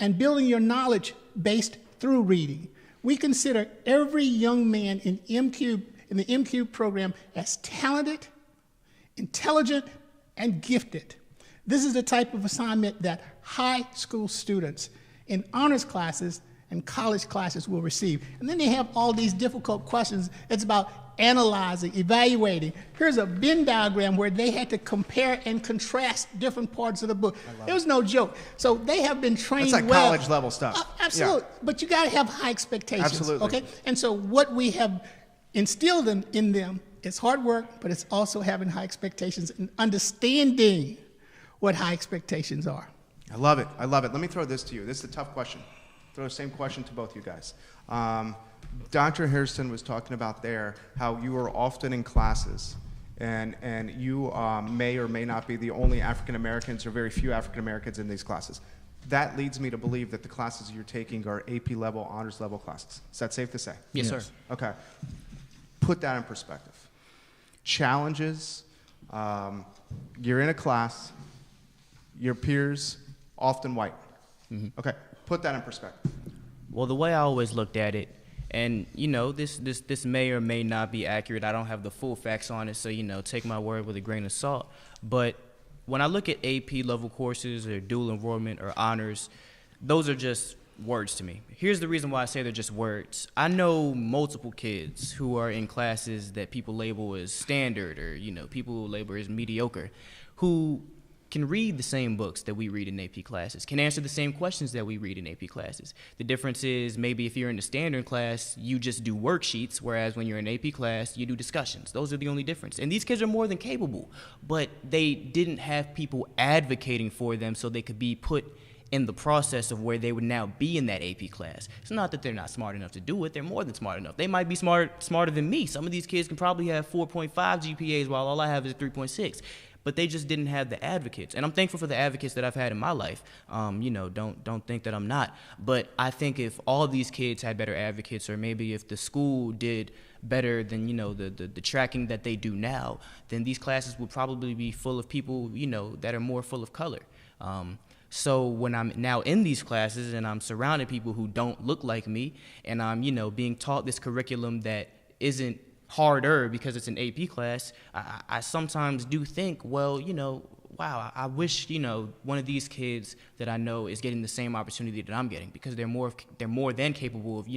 and building your knowledge based through reading. We consider every young man in the M-Cube program as talented, intelligent, and gifted. This is the type of assignment that high school students in honors classes and college classes will receive. And then they have all these difficult questions. It's about analyzing, evaluating. Here's a Venn diagram where they had to compare and contrast different parts of the book. It was no joke. So they have been trained That's like well. college level stuff. Absolutely. Yeah. But you got to have high expectations. Absolutely. Okay? And so what we have instilled in them is hard work, but it's also having high expectations and understanding what high expectations are. I love it. I love it. Let me throw this to you. This is a tough question. Throw the same question to both you guys. Dr. Hairston was talking about there how you are often in classes and you may or may not be the only African Americans or very few African Americans in these classes. That leads me to believe that the classes you're taking are AP level, honors level classes. Is that safe to say? Yes, sir. Okay. Put that in perspective. Challenges, you're in a class, your peers, often white. Mm-hmm. Okay, put that in perspective. Well, the way I always looked at it, and this may or may not be accurate. I don't have the full facts on it, so take my word with a grain of salt. But when I look at AP level courses or dual enrollment or honors, those are just words to me. Here's the reason why I say they're just words. I know multiple kids who are in classes that people label as standard or, people label as mediocre, who can read the same books that we read in AP classes, can answer the same questions that we read in AP classes. The difference is maybe if you're in the standard class, you just do worksheets, whereas when you're in AP class, you do discussions. Those are the only difference. And these kids are more than capable, but they didn't have people advocating for them so they could be put in the process of where they would now be in that AP class. It's not that they're not smart enough to do it. They're more than smart enough. They might be smarter than me. Some of these kids can probably have 4.5 GPAs while all I have is 3.6. But they just didn't have the advocates. And I'm thankful for the advocates that I've had in my life. Don't think that I'm not. But I think if all these kids had better advocates, or maybe if the school did better than, the tracking that they do now, then these classes would probably be full of people, that are more full of color. So when I'm now in these classes and I'm surrounded people who don't look like me, and I'm, being taught this curriculum that isn't harder because it's an AP class, I sometimes do think, well, wow, I wish, one of these kids that I know is getting the same opportunity that I'm getting, because they're more than capable of,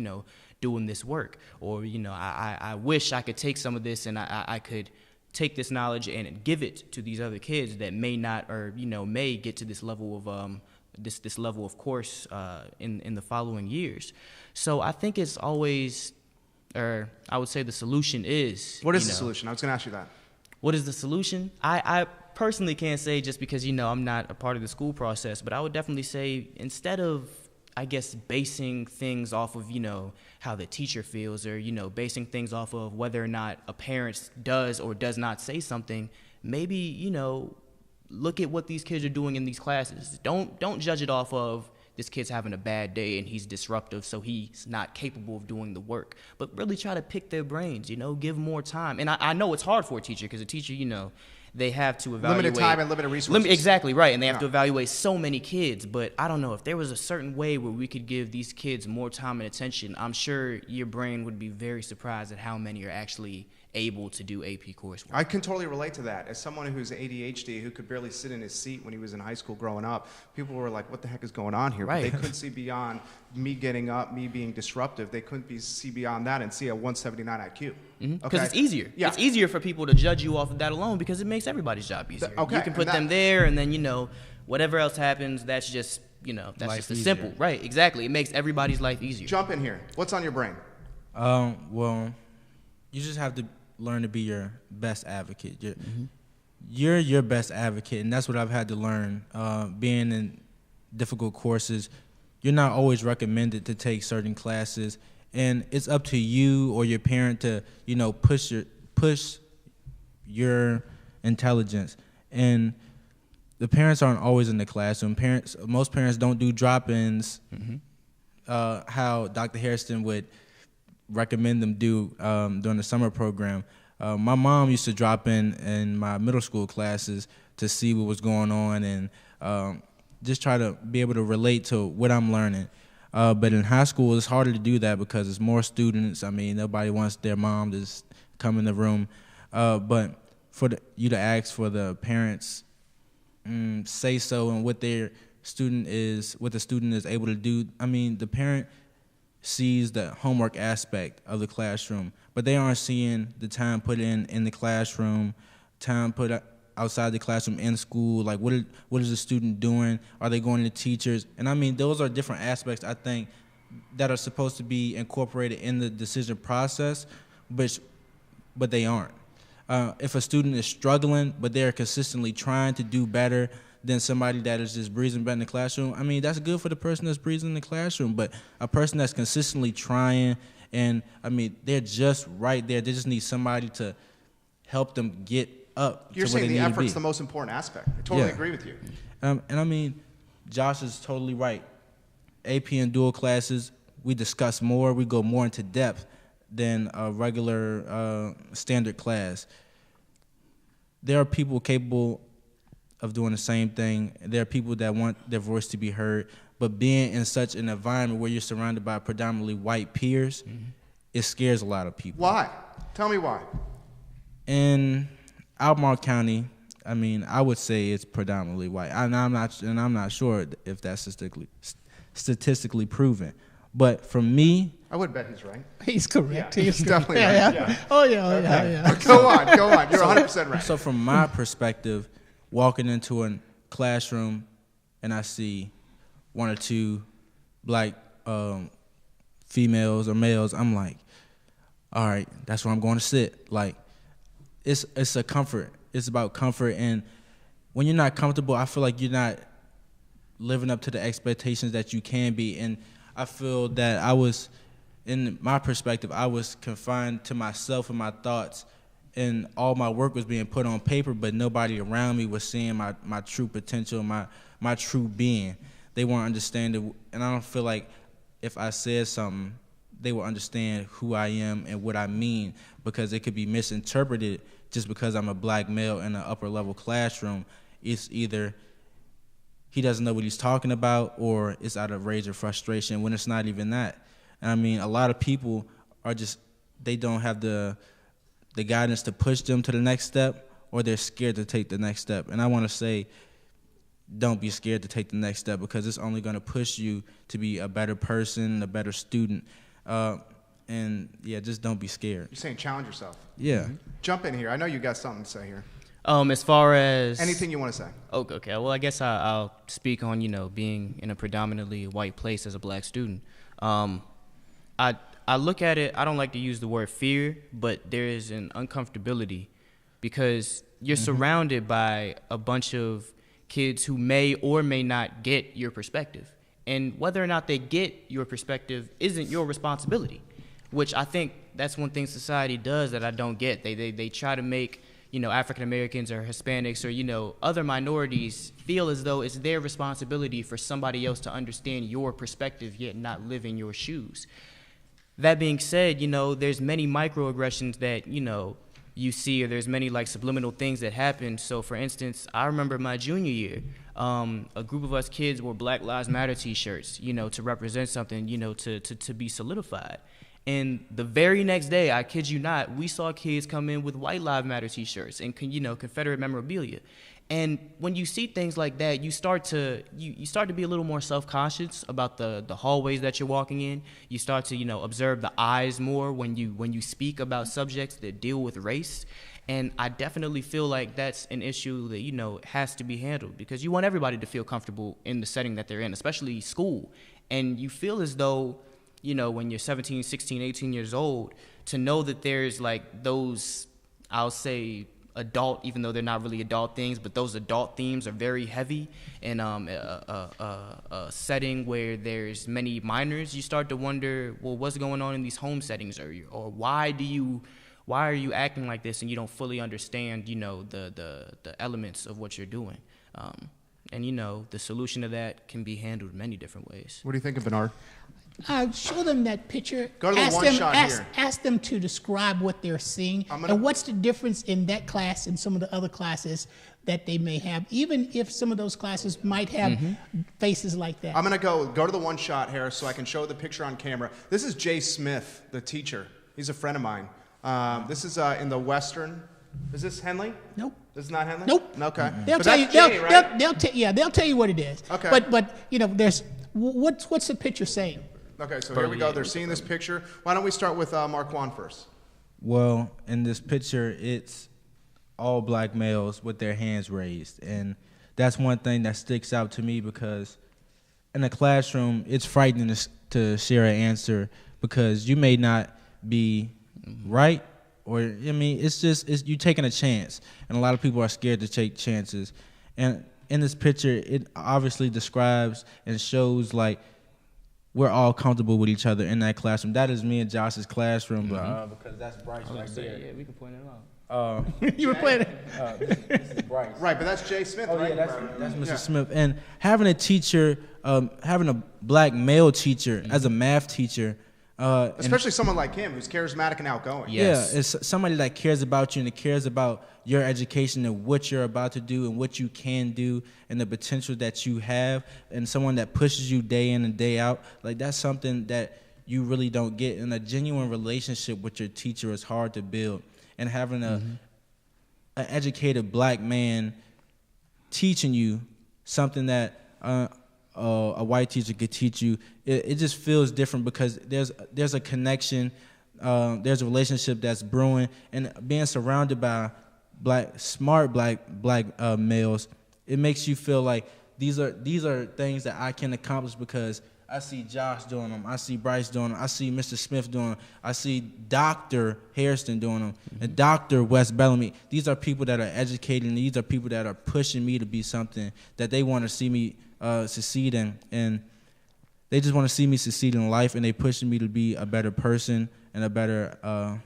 doing this work. Or, I wish I could take some of this and I could take this knowledge and give it to these other kids that may not, or, may get to this level of this level of course in the following years. So I think it's always, or I would say the solution is... What is the solution? I was going to ask you that. What is the solution? I personally can't say, just because, I'm not a part of the school process, but I would definitely say, instead of, I guess, basing things off of, how the teacher feels, or, basing things off of whether or not a parent does or does not say something, maybe, look at what these kids are doing in these classes. Don't judge it off of this kid's having a bad day and he's disruptive, so he's not capable of doing the work. But really try to pick their brains, give more time. And I know it's hard for a teacher, because a teacher, they have to evaluate. Limited time and limited resources. Exactly, right. And they have to evaluate so many kids. But I don't know, if there was a certain way where we could give these kids more time and attention, I'm sure your brain would be very surprised at how many are actually able to do AP coursework. I can totally relate to that. As someone who's ADHD, who could barely sit in his seat when he was in high school growing up, people were like, what the heck is going on here? Right. But they couldn't see beyond me getting up, me being disruptive. They couldn't see beyond that and see a 179 IQ. Because it's easier. Yeah. It's easier for people to judge you off of that alone, because it makes everybody's job easier. Okay. You can put them there, and then, whatever else happens, that's just, that's Life just a easier. simple. Right, exactly. It makes everybody's life easier. Jump in here. What's on your brain? Well, you just have to learn to be your best advocate. You're your best advocate, and that's what I've had to learn. Being in difficult courses, you're not always recommended to take certain classes, and it's up to you or your parent to, push your intelligence. And the parents aren't always in the classroom. Most parents don't do drop-ins. How Dr. Hairston would recommend them do during the summer program. My mom used to drop in my middle school classes to see what was going on, and just try to be able to relate to what I'm learning. But in high school, it's harder to do that because it's more students. I mean, nobody wants their mom to just come in the room. But for you to ask for the parents' say so and what the student is able to do. I mean, the parent sees the homework aspect of the classroom, but they aren't seeing the time put in the classroom, time put outside the classroom in school. Like, what is the student doing? Are they going to teachers? And I mean, those are different aspects, I think, that are supposed to be incorporated in the decision process, but they aren't. If a student is struggling, but they're consistently trying to do better than somebody that is just breezing back in the classroom, I mean, that's good for the person that's breezing in the classroom, but a person that's consistently trying, and I mean, they're just right there. They just need somebody to help them get up. You're to where saying they the need to effort's be. the most important aspect. I totally agree with you. And I mean, Josh is totally right. AP and dual classes, we discuss more, we go more into depth than a regular standard class. There are people capable of doing the same thing. There are people that want their voice to be heard, but being in such an environment where you're surrounded by predominantly white peers, it scares a lot of people. Why? Tell me why. In Albemarle County, I mean, I would say it's predominantly white, and I'm not sure if that's statistically proven. But for me, I would bet he's right. He's correct. Yeah, He's definitely correct. right. Yeah. Oh yeah. Yeah. Go on. You're 100% right. so from my perspective, walking into a classroom and I see one or two black females or males, I'm like, all right, that's where I'm going to sit. Like, it's a comfort. It's about comfort, and when you're not comfortable, I feel like you're not living up to the expectations that you can be. And I feel that in my perspective, I was confined to myself and my thoughts, and all my work was being put on paper, but nobody around me was seeing my true potential, my true being. They weren't understanding, and I don't feel like if I said something, they will understand who I am and what I mean, because it could be misinterpreted just because I'm a black male in an upper level classroom. It's either he doesn't know what he's talking about, or it's out of rage or frustration, when it's not even that. And I mean, a lot of people are just, they don't have the guidance to push them to the next step, or they're scared to take the next step. And I want to say, don't be scared to take the next step, because it's only going to push you to be a better person, a better student. And yeah, just don't be scared. You're saying challenge yourself. Yeah. Mm-hmm. Jump in here. I know you got something to say here. As far as Anything you want to say. Okay. Well, I guess I'll speak on being in a predominantly white place as a black student. I look at it. I don't like to use the word fear, but there is an uncomfortability, because you're surrounded by a bunch of kids who may or may not get your perspective, and whether or not they get your perspective isn't your responsibility. Which I think that's one thing society does that I don't get. They try to make African Americans or Hispanics or other minorities feel as though it's their responsibility for somebody else to understand your perspective, yet not live in your shoes. That being said, there's many microaggressions that you see, or there's many like subliminal things that happen. So for instance, I remember my junior year, a group of us kids wore Black Lives Matter t-shirts, to represent something, to be solidified. And the very next day, I kid you not, we saw kids come in with White Lives Matter t-shirts and Confederate memorabilia. And when you see things like that, you start to be a little more self-conscious about the hallways that you're walking in. You start to observe the eyes more when you speak about subjects that deal with race. And I definitely feel like that's an issue that has to be handled, because you want everybody to feel comfortable in the setting that they're in, especially school. And you feel as though when you're 17, 16, 18 years old, to know that there's like those, I'll say, adult, even though they're not really adult things, but those adult themes are very heavy in a setting where there's many minors. You start to wonder, well, what's going on in these home settings, or why are you acting like this, and you don't fully understand the elements of what you're doing. And the solution to that can be handled many different ways. What do you think of Bernard? Show them that picture. Go to the one shot here. Ask them to describe what they're seeing, and what's the difference in that class and some of the other classes that they may have, even if some of those classes might have faces like that. I'm going to go to the one shot, Harris, so I can show the picture on camera. This is Jay Smith, the teacher. He's a friend of mine. This is in the Western. Is this Henley? Nope. This is not Henley? Nope. Okay. They'll tell you. Jay, right? They'll tell you what it is. Okay. But there's what's the picture saying? Okay, so here we go. They're seeing this picture. Why don't we start with Marquan first? Well, in this picture, it's all black males with their hands raised. And that's one thing that sticks out to me, because in a classroom, it's frightening to share an answer, because you may not be right, or, it's you taking a chance. And a lot of people are scared to take chances. And in this picture, it obviously describes and shows, like, we're all comfortable with each other in that classroom. That is me and Josh's classroom, because that's Bryce right there. Yeah, we can point it out. You were playing it. This is Bryce. Right, but that's Jay Smith, right? Yeah, that's Mr. Smith. And having a teacher, having a black male teacher as a math teacher, especially someone like him who's charismatic and outgoing. Yes. Yeah, it's somebody that cares about you and cares about your education and what you're about to do and what you can do and the potential that you have, and someone that pushes you day in and day out. Like, that's something that you really don't get. And a genuine relationship with your teacher is hard to build. And having a an educated black man teaching you something that a white teacher could teach you, it just feels different because there's a connection, there's a relationship that's brewing, and being surrounded by smart black males, it makes you feel like these are things that I can accomplish because I see Josh doing them, I see Bryce doing them, I see Mr. Smith doing them, I see Dr. Hairston doing them, and Dr. West Bellamy. These are people that are educated, and these are people that are pushing me to be something that they want to see me succeed in, and they just want to see me succeed in life, and they pushing me to be a better person and a better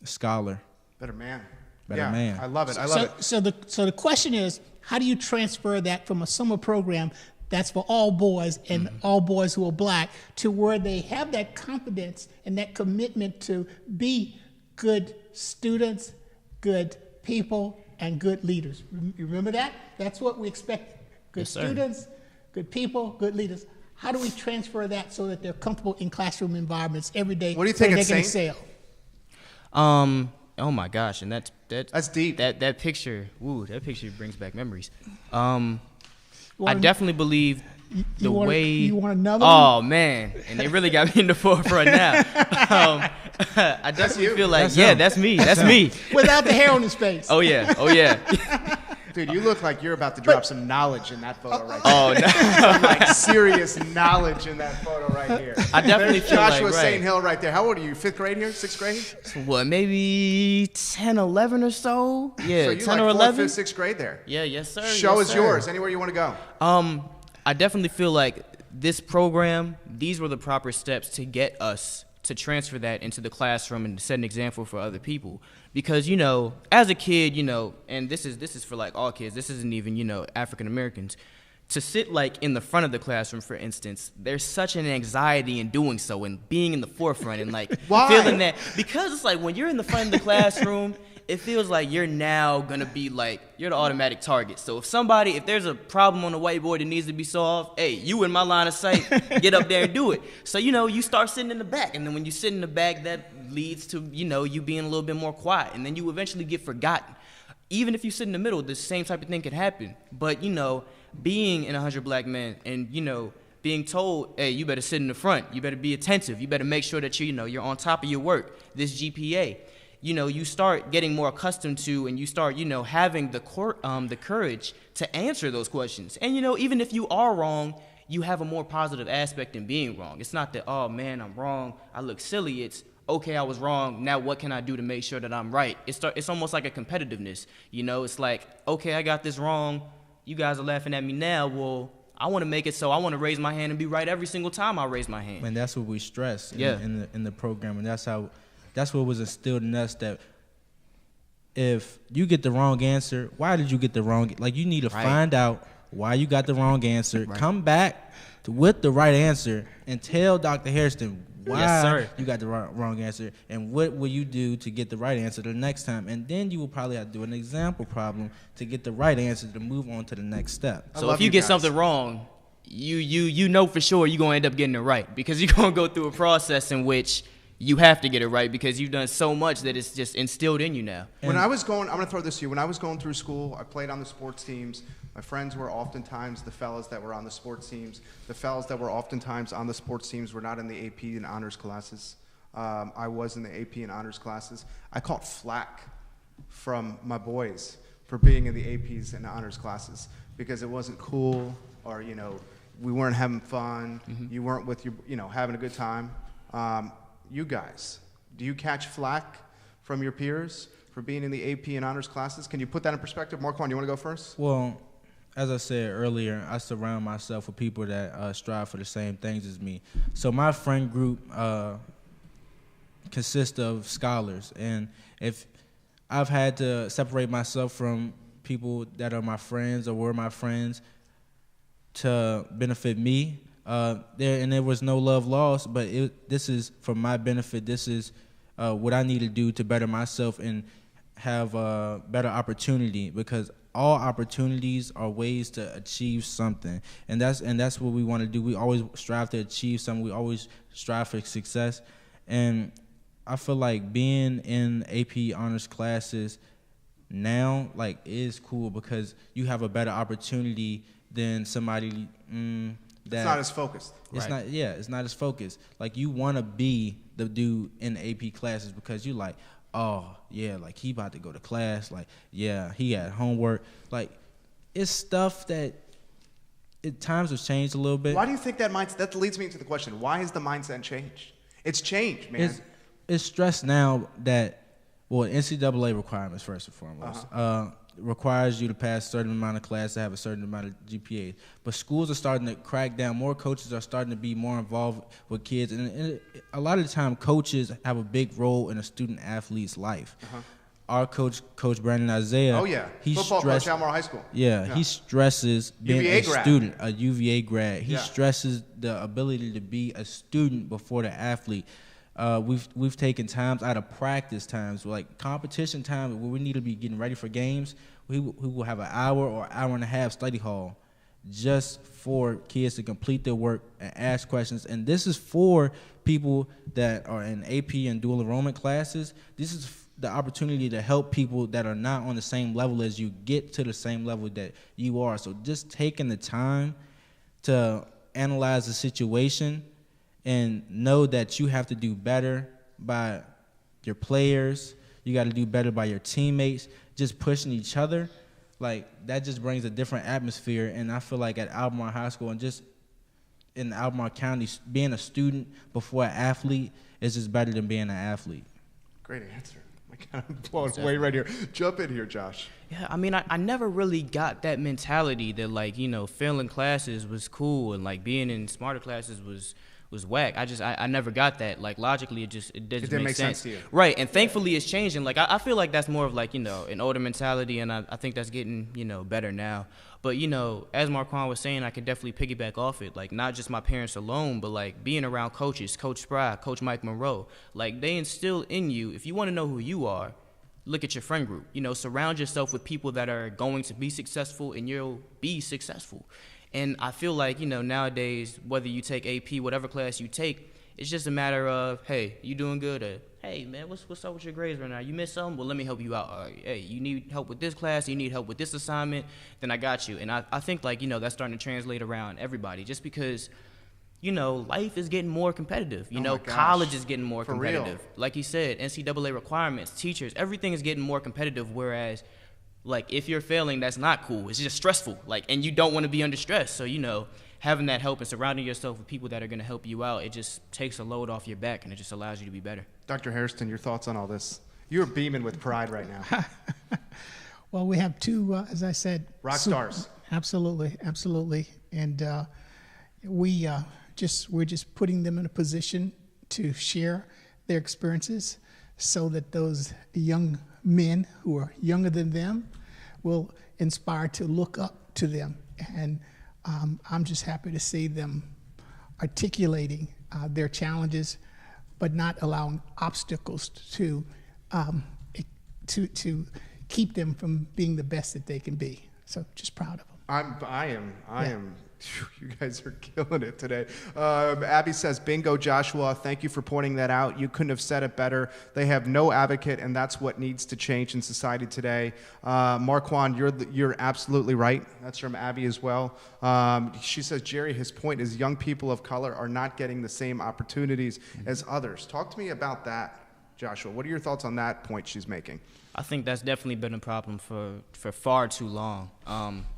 scholar. Better man. Better man. I love it. I love it. So the question is, how do you transfer that from a summer program that's for all boys and all boys who are black to where they have that confidence and that commitment to be good students, good people, and good leaders? You remember that? That's what we expect. Good Yes, sir. students, good people, good leaders. How do we transfer that so that they're comfortable in classroom environments every day? What do you so think they it's can saying? excel? Oh my gosh, and that's deep. That picture, that picture brings back memories. I Wanna- definitely believe the way. You want another Oh one? man, and they really got me in the forefront now. I definitely feel like, that's me. That's me. Without the hair on his face. Oh yeah. Dude, you look like you're about to drop some knowledge in that photo right there. Oh no. Some, like, serious knowledge in that photo right here. I definitely There's feel like, Joshua right. St. Hill right there. How old are you? 5th grade here? 6th grade? What, maybe 10, 11 or so? Yeah, So you're 10 like or 4th, 11. 5th, 6th grade there. Yeah, yes sir. Show yes, is sir. yours. Anywhere you want to go. I definitely feel like this program, these were the proper steps to get us to transfer that into the classroom and to set an example for other people. Because, as a kid, and this is for like all kids, this isn't even, African Americans, to sit like in the front of the classroom, for instance, there's such an anxiety in doing so and being in the forefront and like Why? feeling that, because it's like when you're in the front of the classroom, it feels like you're now gonna be like, you're the automatic target. So if there's a problem on the whiteboard that needs to be solved, hey, you in my line of sight, get up there and do it. So, you start sitting in the back, and then when you sit in the back, that leads to, you being a little bit more quiet, and then you eventually get forgotten. Even if you sit in the middle, the same type of thing could happen. But, being in 100 Black Men and, being told, hey, you better sit in the front, you better be attentive, you better make sure that you're on top of your work, this GPA. You start getting more accustomed to, and you start, having the courage to answer those questions. And, even if you are wrong, you have a more positive aspect in being wrong. It's not that, oh man, I'm wrong, I look silly. It's, okay, I was wrong, now what can I do to make sure that I'm right? It's almost like a competitiveness. It's like, okay, I got this wrong, you guys are laughing at me now, well, I want to make it so I want to raise my hand and be right every single time I raise my hand. And that's what we stress Yeah. in the program, and that's what was instilled in us, that if you get the wrong answer, why did you get the wrong? Like, you need to Right. find out why you got the wrong answer. Right. Come back with the right answer and tell Dr. Hairston why Yes, sir. you got the wrong answer, and what will you do to get the right answer the next time. And then you will probably have to do an example problem to get the right answer to move on to the next step. I So love if you you get guys. something wrong, you know for sure you're going to end up getting it right, because you're going to go through a process in which you have to get it right because you've done so much that it's just instilled in you now. When I was going, I'm going to throw this to you. When I was going through school, I played on the sports teams. My friends were oftentimes the fellas that were on the sports teams. The fellas that were oftentimes on the sports teams were not in the AP and honors classes. I was in the AP and honors classes. I caught flack from my boys for being in the APs and honors classes because it wasn't cool, or, we weren't having fun. You weren't with your, having a good time. You guys, do you catch flack from your peers for being in the AP and honors classes? Can you put that in perspective? Marquan, you want to go first? Well, as I said earlier, I surround myself with people that strive for the same things as me. So my friend group consists of scholars, and if I've had to separate myself from people that are my friends or were my friends to benefit me, there was no love lost, but this is for my benefit. This is what I need to do to better myself and have a better opportunity, because all opportunities are ways to achieve something, and that's what we want to do. We always strive to achieve something. We always strive for success, and I feel like being in AP honors classes now, like, is cool because you have a better opportunity than somebody that It's not as focused. it's not it's not as focused. Like, you want to be the dude in the AP classes because you like, oh yeah, like he about to go to class, like yeah, he had homework. Like, it's stuff that times have changed a little bit. Why do you think that mindset? That leads me to the question: why has the mindset changed? It's changed, man. It's stressed now that, well, NCAA requirements first and foremost requires you to pass a certain amount of class to have a certain amount of GPA. But schools are starting to crack down. More coaches are starting to be more involved with kids, and a lot of the time, coaches have a big role in a student athlete's life. Our coach, Coach Brandon Isaiah. Oh yeah, he football coach, Albemarle High School. Yeah, he stresses being UVA a grad. student, a UVA grad. He Yeah. stresses the ability to be a student before the athlete. We've taken times out of practice times, like competition time, where we need to be getting ready for games. We will have an hour or hour and a half study hall just for kids to complete their work and ask questions. And this is for people that are in AP and dual enrollment classes. This is the opportunity to help people that are not on the same level as you get to the same level that you are. So just taking the time to analyze the situation and know that you have to do better by your players. You got to do better by your teammates. Just pushing each other, like, that just brings a different atmosphere. And I feel like at Albemarle High School and just in Albemarle County, being a student before an athlete is just better than being an athlete. Great answer. I'm kind of blown away right here. Jump in here, Josh. Yeah, I mean, I never really got that mentality that, like, you know, failing classes was cool and, like, being in smarter classes was whack. I never got that. Like, logically, it didn't make sense to you. Right, and thankfully it's changing. Like, I feel like that's more of, like, you know, an older mentality, and I think that's getting, you know, better now. But, you know, as Marquan was saying, I could definitely piggyback off it. Like, not just my parents alone, but, like, being around coaches, Coach Spry, Coach Mike Monroe. Like, they instill in you, if you want to know who you are, look at your friend group. You know, surround yourself with people that are going to be successful, and you'll be successful. And I feel like, you know, nowadays, whether you take AP, whatever class you take, it's just a matter of, hey, you doing good? Or, hey, man, what's up with your grades right now? You missed something? Well, let me help you out. Hey, you need help with this class? You need help with this assignment? Then I got you. And I think, like, you know, that's starting to translate around everybody just because, you know, life is getting more competitive. You know, college is getting more competitive. Like you said, NCAA requirements, teachers, everything is getting more competitive, whereas, like, if you're failing, that's not cool. It's just stressful, like, and you don't want to be under stress. So, you know, having that help and surrounding yourself with people that are going to help you out, it just takes a load off your back, and it just allows you to be better. Dr. Hairston, your thoughts on all this? You're beaming with pride right now. Well, we have two, as I said, rock stars. Absolutely, and we're just putting them in a position to share their experiences, so that those young men who are younger than them will inspire to look up to them. And I'm just happy to see them articulating their challenges, but not allowing obstacles to keep them from being the best that they can be. So just proud of them. I am. You guys are killing it today. Abby says, bingo, Joshua. Thank you for pointing that out. You couldn't have said it better. They have no advocate, and that's what needs to change in society today. Marquan, you're absolutely right. That's from Abby as well. She says, Jerry, his point is young people of color are not getting the same opportunities as others. Talk to me about that, Joshua. What are your thoughts on that point she's making? I think that's definitely been a problem for far too long,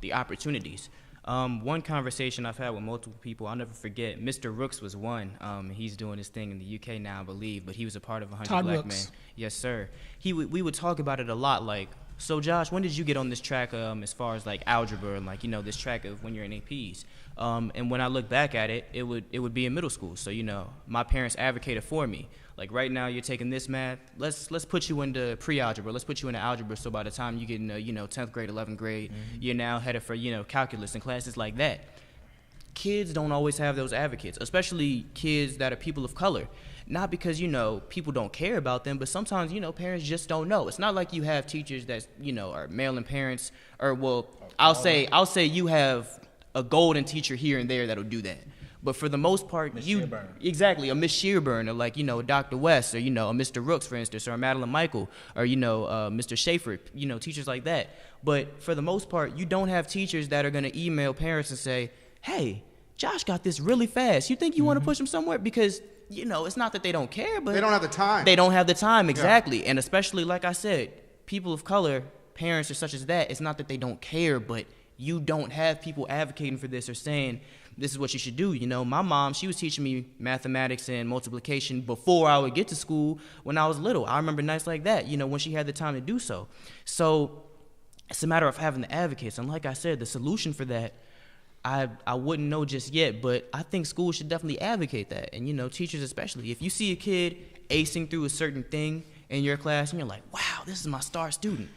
the opportunities. One conversation I've had with multiple people, I'll never forget, Mr. Rooks was one. He's doing his thing in the UK now, I believe, but he was a part of 100 Todd Black Rooks. Men. Yes, sir. We would talk about it a lot, like, so Josh, when did you get on this track as far as, like, algebra and, like, you know, this track of when you're in APs? And when I look back at it, it would be in middle school. So, you know, my parents advocated for me. Like, right now you're taking this math, let's put you into pre-algebra, let's put you into algebra, so by the time you get in, 10th grade, 11th grade, you're now headed for, calculus and classes like that. Kids don't always have those advocates, especially kids that are people of color. Not because, people don't care about them, but sometimes, parents just don't know. It's not like you have teachers that, are male parents, or, well, I'll say you have a golden teacher here and there that'll do that. But for the most part, Miss you Shearburn. exactly a Miss Shearburn, or like Dr. West, or a Mr. Rooks, for instance, or Madeline Michael, or Mr. Schaefer, teachers like that. But for the most part, you don't have teachers that are going to email parents and say, "Hey, Josh got this really fast. You think you want to push him somewhere?" Because it's not that they don't care, but They don't have the time. They don't have the time, exactly. And especially, like I said, people of color, parents or such as that, it's not that they don't care, but you don't have people advocating for this or saying, this is what you should do. My mom, she was teaching me mathematics and multiplication before I would get to school when I was little. I remember nights like that, when she had the time to do so. So it's a matter of having the advocates. And like I said, the solution for that, I wouldn't know just yet, but I think schools should definitely advocate that. And, teachers especially. If you see a kid acing through a certain thing in your class and you're like, wow, this is my star student,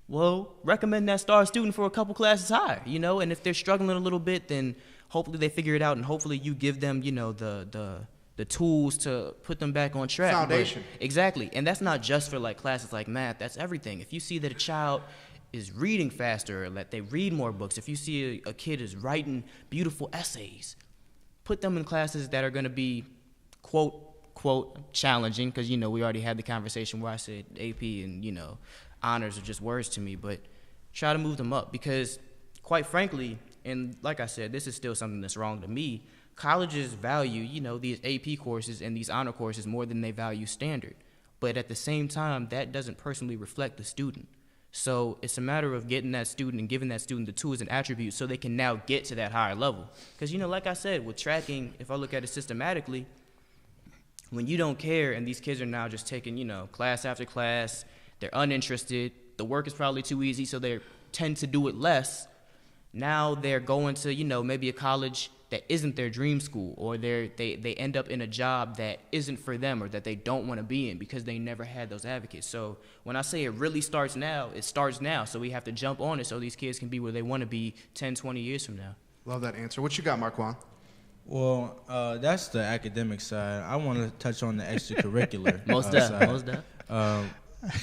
well, recommend that star student for a couple classes higher, And if they're struggling a little bit, then hopefully they figure it out, and hopefully you give them, the tools to put them back on track. Foundation. But, exactly. And that's not just for like classes like math. That's everything. If you see that a child is reading faster, or that they read more books, if you see a kid is writing beautiful essays, put them in classes that are going to be quote challenging, because we already had the conversation where I said AP and honors are just words to me, but try to move them up, because quite frankly, and like I said, this is still something that's wrong to me, colleges value these AP courses and these honor courses more than they value standard, but at the same time that doesn't personally reflect the student. So it's a matter of getting that student and giving that student the tools and attributes so they can now get to that higher level. Because, like I said, with tracking, if I look at it systematically, when you don't care and these kids are now just taking, class after class, they're uninterested, the work is probably too easy, so they tend to do it less. Now they're going to, maybe a college that isn't their dream school, or they end up in a job that isn't for them, or that they don't want to be in because they never had those advocates. So when I say it really starts now, it starts now. So we have to jump on it so these kids can be where they want to be 10, 20 years from now. Love that answer. What you got, Marquan? Well, that's the academic side. I want to touch on the extracurricular Most side.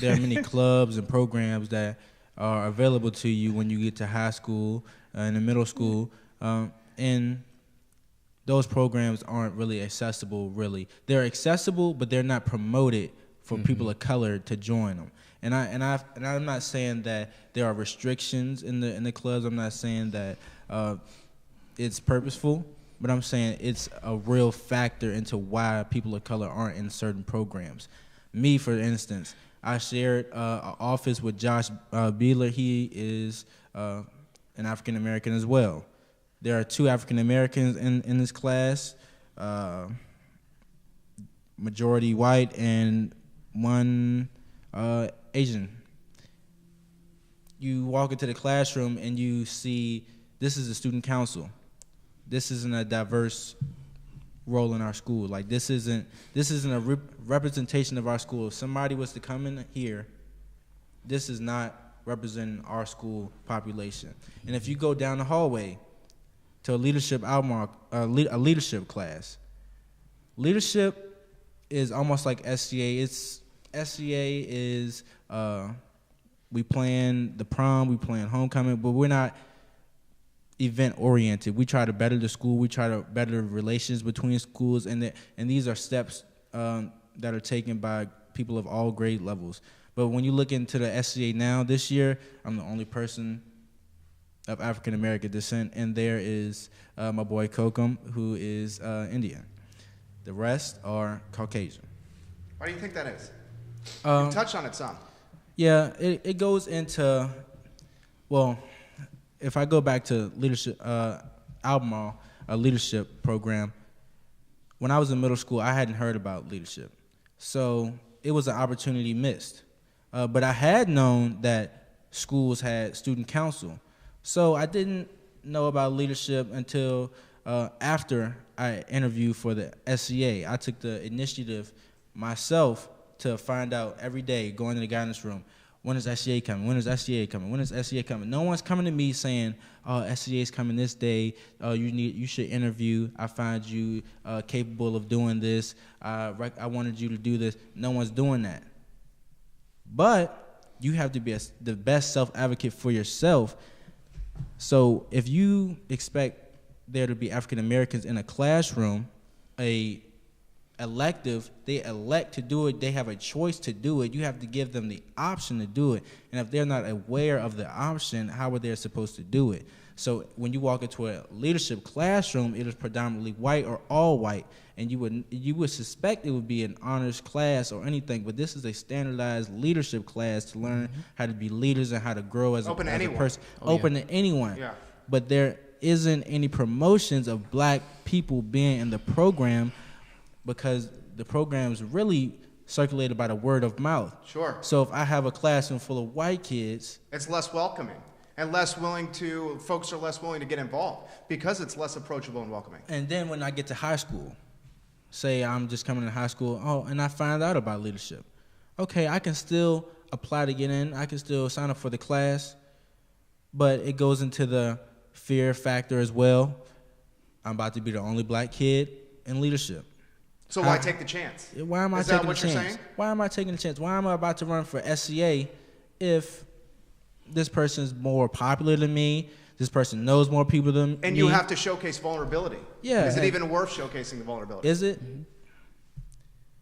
There are many clubs and programs that are available to you when you get to high school and in middle school, and those programs aren't really accessible, really. They're accessible, but they're not promoted for people of color to join them. And I'm not saying that there are restrictions in the clubs. I'm not saying that it's purposeful, but I'm saying it's a real factor into why people of color aren't in certain programs. Me, for instance, I shared an office with Josh Beeler. He is an African American as well. There are 2 African Americans in this class, majority white and 1 Asian. You walk into the classroom and you see this is a student council. This isn't a diverse role in our school. Like this isn't a representation of our school. If somebody was to come in here, this is not representing our school population. And if you go down the hallway to a leadership leadership class, leadership is almost like SCA. SCA is we plan the prom, we plan homecoming, but we're not event oriented. We try to better the school. We try to better relations between schools, and these are steps that are taken by people of all grade levels. But when you look into the SCA now, this year, I'm the only person of African American descent, and there is my boy Kokum, who is Indian. The rest are Caucasian. Why do you think that is? You touched on it some. Yeah, it goes into, well, if I go back to leadership, Albemarle, a leadership program, when I was in middle school, I hadn't heard about leadership. So it was an opportunity missed. But I had known that schools had student council. So I didn't know about leadership until after I interviewed for the SCA. I took the initiative myself to find out every day, going to the guidance room, when is SCA coming? When is SCA coming? When is SCA coming? No one's coming to me saying, "Oh, SCA is coming this day. You should interview. I find you capable of doing this. I wanted you to do this." No one's doing that. But you have to be the best self-advocate for yourself. So if you expect there to be African Americans in a classroom, a elective, they elect to do it, they have a choice to do it, you have to give them the option to do it. And if they're not aware of the option, how are they supposed to do it? So when you walk into a leadership classroom, it is predominantly white or all white, and you would suspect it would be an honors class or anything, but this is a standardized leadership class to learn how to be leaders and how to grow as a person. Open to anyone. Yeah. But there isn't any promotions of black people being in the program because the program is really circulated by the word of mouth. Sure. So if I have a classroom full of white kids, it's less welcoming and folks are less willing to get involved because it's less approachable and welcoming. And then when I get to high school, say I'm just coming to high school, and I find out about leadership. Okay, I can still apply to get in, I can still sign up for the class, but it goes into the fear factor as well. I'm about to be the only black kid in leadership. So why take the chance? Why am I Is taking that what the you're chance? saying? Why am I taking the chance? Why am I about to run for SCA if this person's more popular than me? This person knows more people than me. And you have to showcase vulnerability. Yeah. Is it even worth showcasing the vulnerability? Is it? Mm-hmm.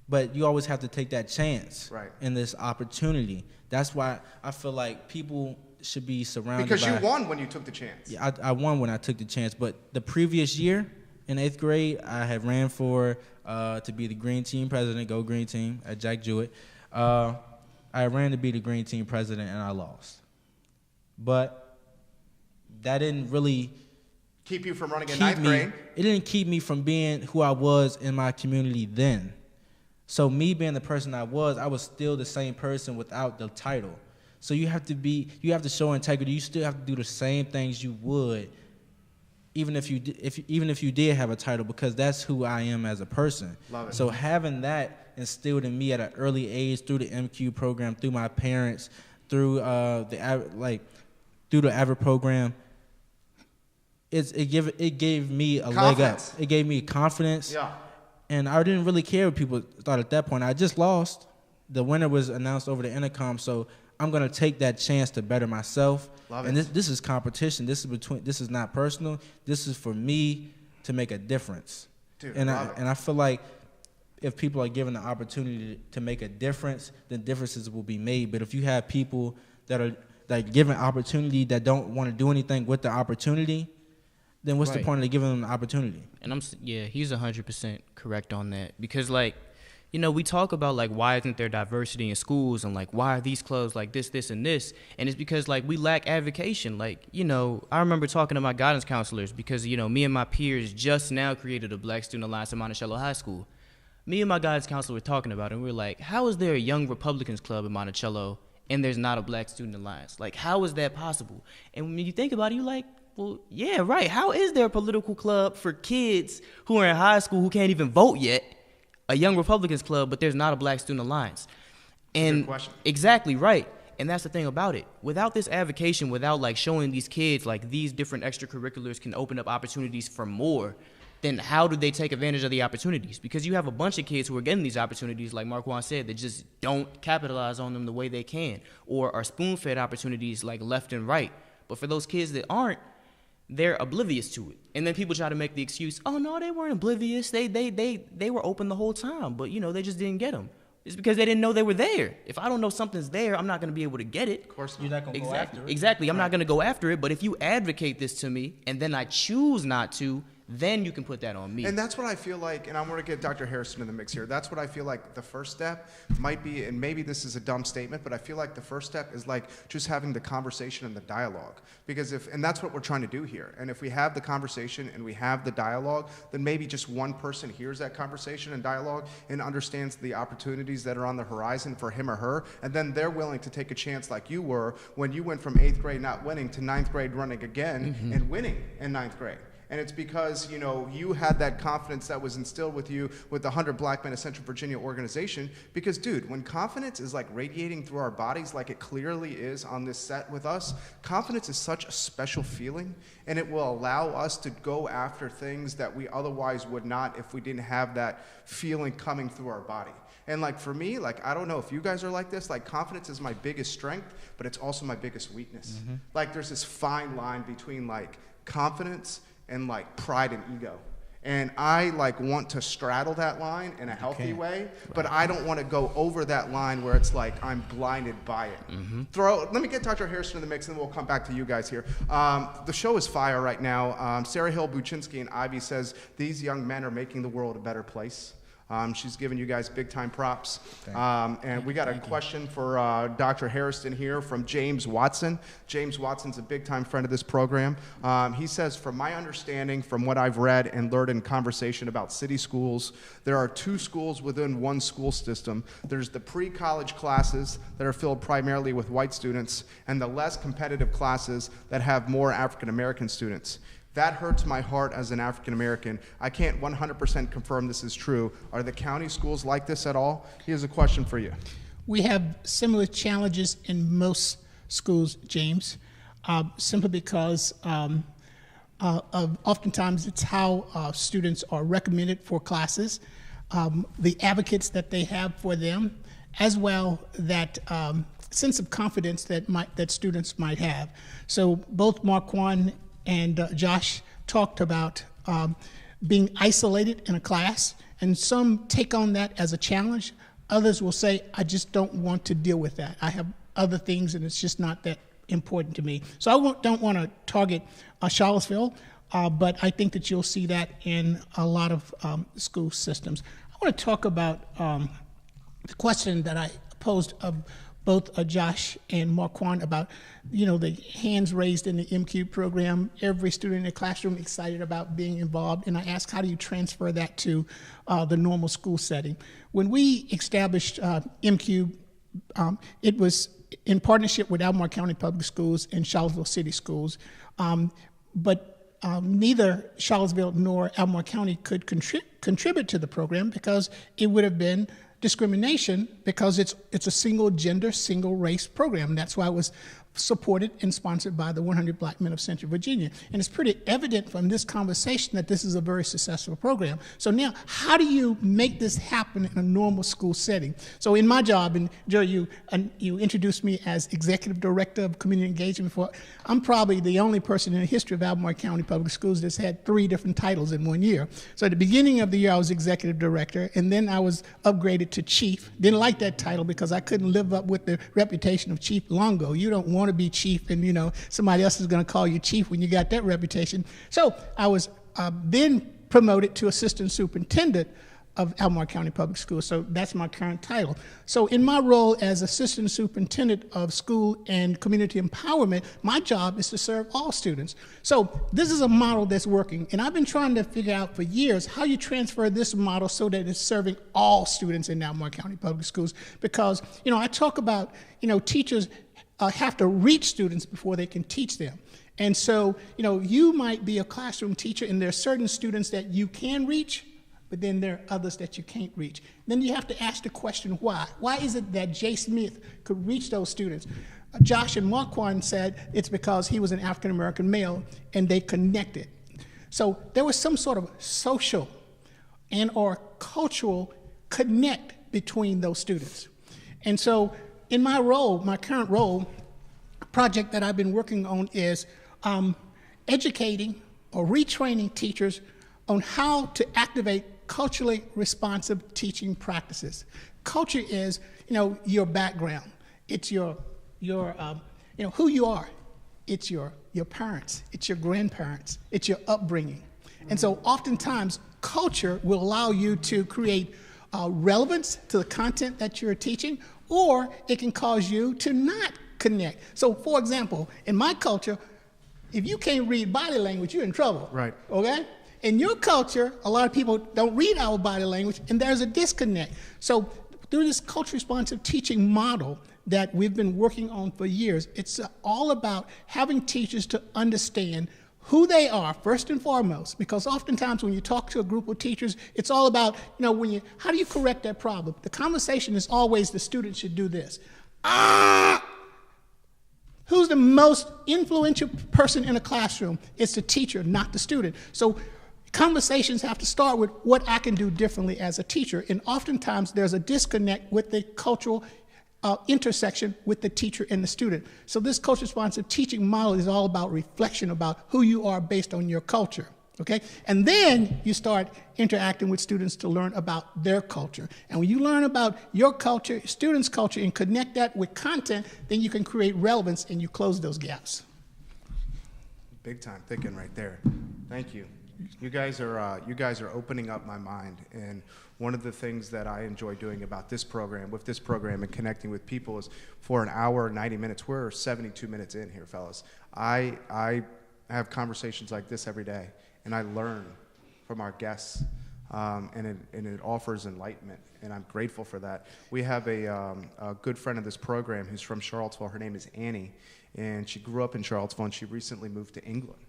But you always have to take that chance in this opportunity. That's why I feel like people should be surrounded because you won when you took the chance. Yeah, I won when I took the chance. But the previous year, in 8th grade, I had ran for to be the Green Team president, go Green Team, at Jack Jewett. I ran to be the Green Team president, and I lost. But that didn't really keep you from running in 9th grade? It didn't keep me from being who I was in my community then. So me being the person I was still the same person without the title. So you have to show integrity. You still have to do the same things you would, even if you did have a title, because that's who I am as a person. Love it. So having that instilled in me at an early age through the MQ program, through my parents, through the AVID program, it gave me a leg up. It gave me confidence. Yeah. And I didn't really care what people thought at that point. I just lost. The winner was announced over the intercom, so I'm gonna take that chance to better myself. Love and it. This is competition. This is not personal. This is for me to make a difference. Dude, and I feel like if people are given the opportunity to make a difference, then differences will be made. But if you have people that are given opportunity that don't want to do anything with the opportunity, then what's the point of giving them the opportunity? And he's 100% correct on that, because we talk about why isn't there diversity in schools and why are these clubs like this, and this, and it's because we lack advocation. I remember talking to my guidance counselors because me and my peers just now created a Black Student Alliance at Monticello High School. Me and my guidance counselor were talking about it, and we were like, how is there a Young Republicans Club in Monticello and there's not a Black Student Alliance? How is that possible? And when you think about it, you're like, well, yeah, right. How is there a political club for kids who are in high school who can't even vote yet, a Young Republicans Club, but there's not a Black Student Alliance? And good question. Exactly right. And that's the thing about it. Without this advocation, without showing these kids these different extracurriculars can open up opportunities for more, then how do they take advantage of the opportunities? Because you have a bunch of kids who are getting these opportunities, like Marquan said, that just don't capitalize on them the way they can, or are spoon-fed opportunities left and right. But for those kids that aren't, they're oblivious to it. And then people try to make the excuse, oh, no, they weren't oblivious. They were open the whole time, but, they just didn't get them. It's because they didn't know they were there. If I don't know something's there, I'm not going to be able to get it. Of course not. You're not going to go after it. Exactly. I'm not going to go after it, but if you advocate this to me and then I choose not to, then you can put that on me. And that's what I feel like, and I'm going to get Dr. Hairston in the mix here. That's what I feel like the first step might be, and maybe this is a dumb statement, but I feel like the first step is just having the conversation and the dialogue. Because and that's what we're trying to do here. And if we have the conversation and we have the dialogue, then maybe just one person hears that conversation and dialogue and understands the opportunities that are on the horizon for him or her, and then they're willing to take a chance like you were when you went from 8th grade not winning to 9th grade running again and winning in 9th grade. And it's because, you had that confidence that was instilled with you with the 100 Black Men of Central Virginia organization. Because, dude, when confidence is radiating through our bodies like it clearly is on this set with us, confidence is such a special feeling, and it will allow us to go after things that we otherwise would not if we didn't have that feeling coming through our body. And for me, I don't know if you guys are like this, confidence is my biggest strength, but it's also my biggest weakness. There's this fine line between confidence and like pride and ego. And I like want to straddle that line in a healthy way, but I don't want to go over that line where it's like I'm blinded by it. Let me get Dr. Hairston in the mix, and then we'll come back to you guys here. The show is fire right now. Sarah Hill Buczynski and Ivy says these young men are making the world a better place. She's giving you guys big time props. And we got a question for Dr. Hairston here from James Watson. James Watson's a big time friend of this program. He says, from my understanding, from what I've read and learned in conversation about city schools, there are 2 schools within one school system. There's the pre-college classes that are filled primarily with white students, and the less competitive classes that have more African American students. That hurts my heart as an African American. I can't 100% confirm this is true. Are the county schools like this at all? Here's a question for you. We have similar challenges in most schools, James, simply because oftentimes it's how students are recommended for classes, the advocates that they have for them, as well that sense of confidence that students might have. So both Marquan and Josh talked about being isolated in a class, and some take on that as a challenge. Others will say, I just don't want to deal with that. I have other things, and it's just not that important to me. So I don't want to target Charlottesville, but I think that you'll see that in a lot of school systems. I want to talk about the question that I posed of both Josh and Marquan about, the hands raised in the MQ program, every student in the classroom excited about being involved, and I asked, how do you transfer that to the normal school setting? When we established MQ, it was in partnership with Albemarle County Public Schools and Charlottesville City Schools, but neither Charlottesville nor Albemarle County could contribute to the program because it would have been discrimination, because it's a single gender, single race program. And that's why it was supported and sponsored by the 100 Black Men of Central Virginia. And it's pretty evident from this conversation that this is a very successful program. So now, how do you make this happen in a normal school setting? So in my job, and Joe, you introduced me as Executive Director of Community Engagement. I'm probably the only person in the history of Albemarle County Public Schools that's had 3 different titles in 1 year. So at the beginning of the year, I was Executive Director, and then I was upgraded to Chief. Didn't like that title because I couldn't live up with the reputation of Chief Longo. You don't want to be chief, and somebody else is going to call you chief when you got that reputation. So I was then promoted to assistant superintendent of Albemarle County Public Schools. So that's my current title. So in my role as assistant superintendent of school and community empowerment, my job is to serve all students. So this is a model that's working, and I've been trying to figure out for years how you transfer this model so that it's serving all students in Albemarle County Public Schools. Because I talk about teachers have to reach students before they can teach them. And so, you might be a classroom teacher, and there are certain students that you can reach, but then there are others that you can't reach. Then you have to ask the question, why? Why is it that Jay Smith could reach those students? Josh and Marquan said it's because he was an African-American male, and they connected. So there was some sort of social and or cultural connect between those students. And so in my role, my current role, project that I've been working on is educating or retraining teachers on how to activate culturally responsive teaching practices. Culture is, your background. It's your who you are. It's your parents. It's your grandparents. It's your upbringing. And so oftentimes, culture will allow you to create relevance to the content that you're teaching, or it can cause you to not connect. So, for example, in my culture, if you can't read body language, you're in trouble. Right. Okay? In your culture, a lot of people don't read our body language, and there's a disconnect. So, through this culture-responsive teaching model that we've been working on for years, it's all about having teachers to understand who they are, first and foremost, because oftentimes when you talk to a group of teachers, it's all about, how do you correct that problem? The conversation is always the student should do this. Who's the most influential person in a classroom? It's the teacher, not the student. So conversations have to start with what I can do differently as a teacher, and oftentimes there's a disconnect with the cultural intersection with the teacher and the student. So this culture-responsive teaching model is all about reflection about who you are based on your culture. Okay? And then you start interacting with students to learn about their culture. And when you learn about your culture, students' culture, and connect that with content, then you can create relevance and you close those gaps. Big time thinking right there. Thank you. You guys are opening up my mind, and one of the things that I enjoy doing about this program, with this program, and connecting with people is for an hour, 90 minutes. We're 72 minutes in here, fellas. I have conversations like this every day, and I learn from our guests, and it offers enlightenment, and I'm grateful for that. We have a good friend of this program who's from Charlottesville. Her name is Annie, and she grew up in Charlottesville, and she recently moved to England.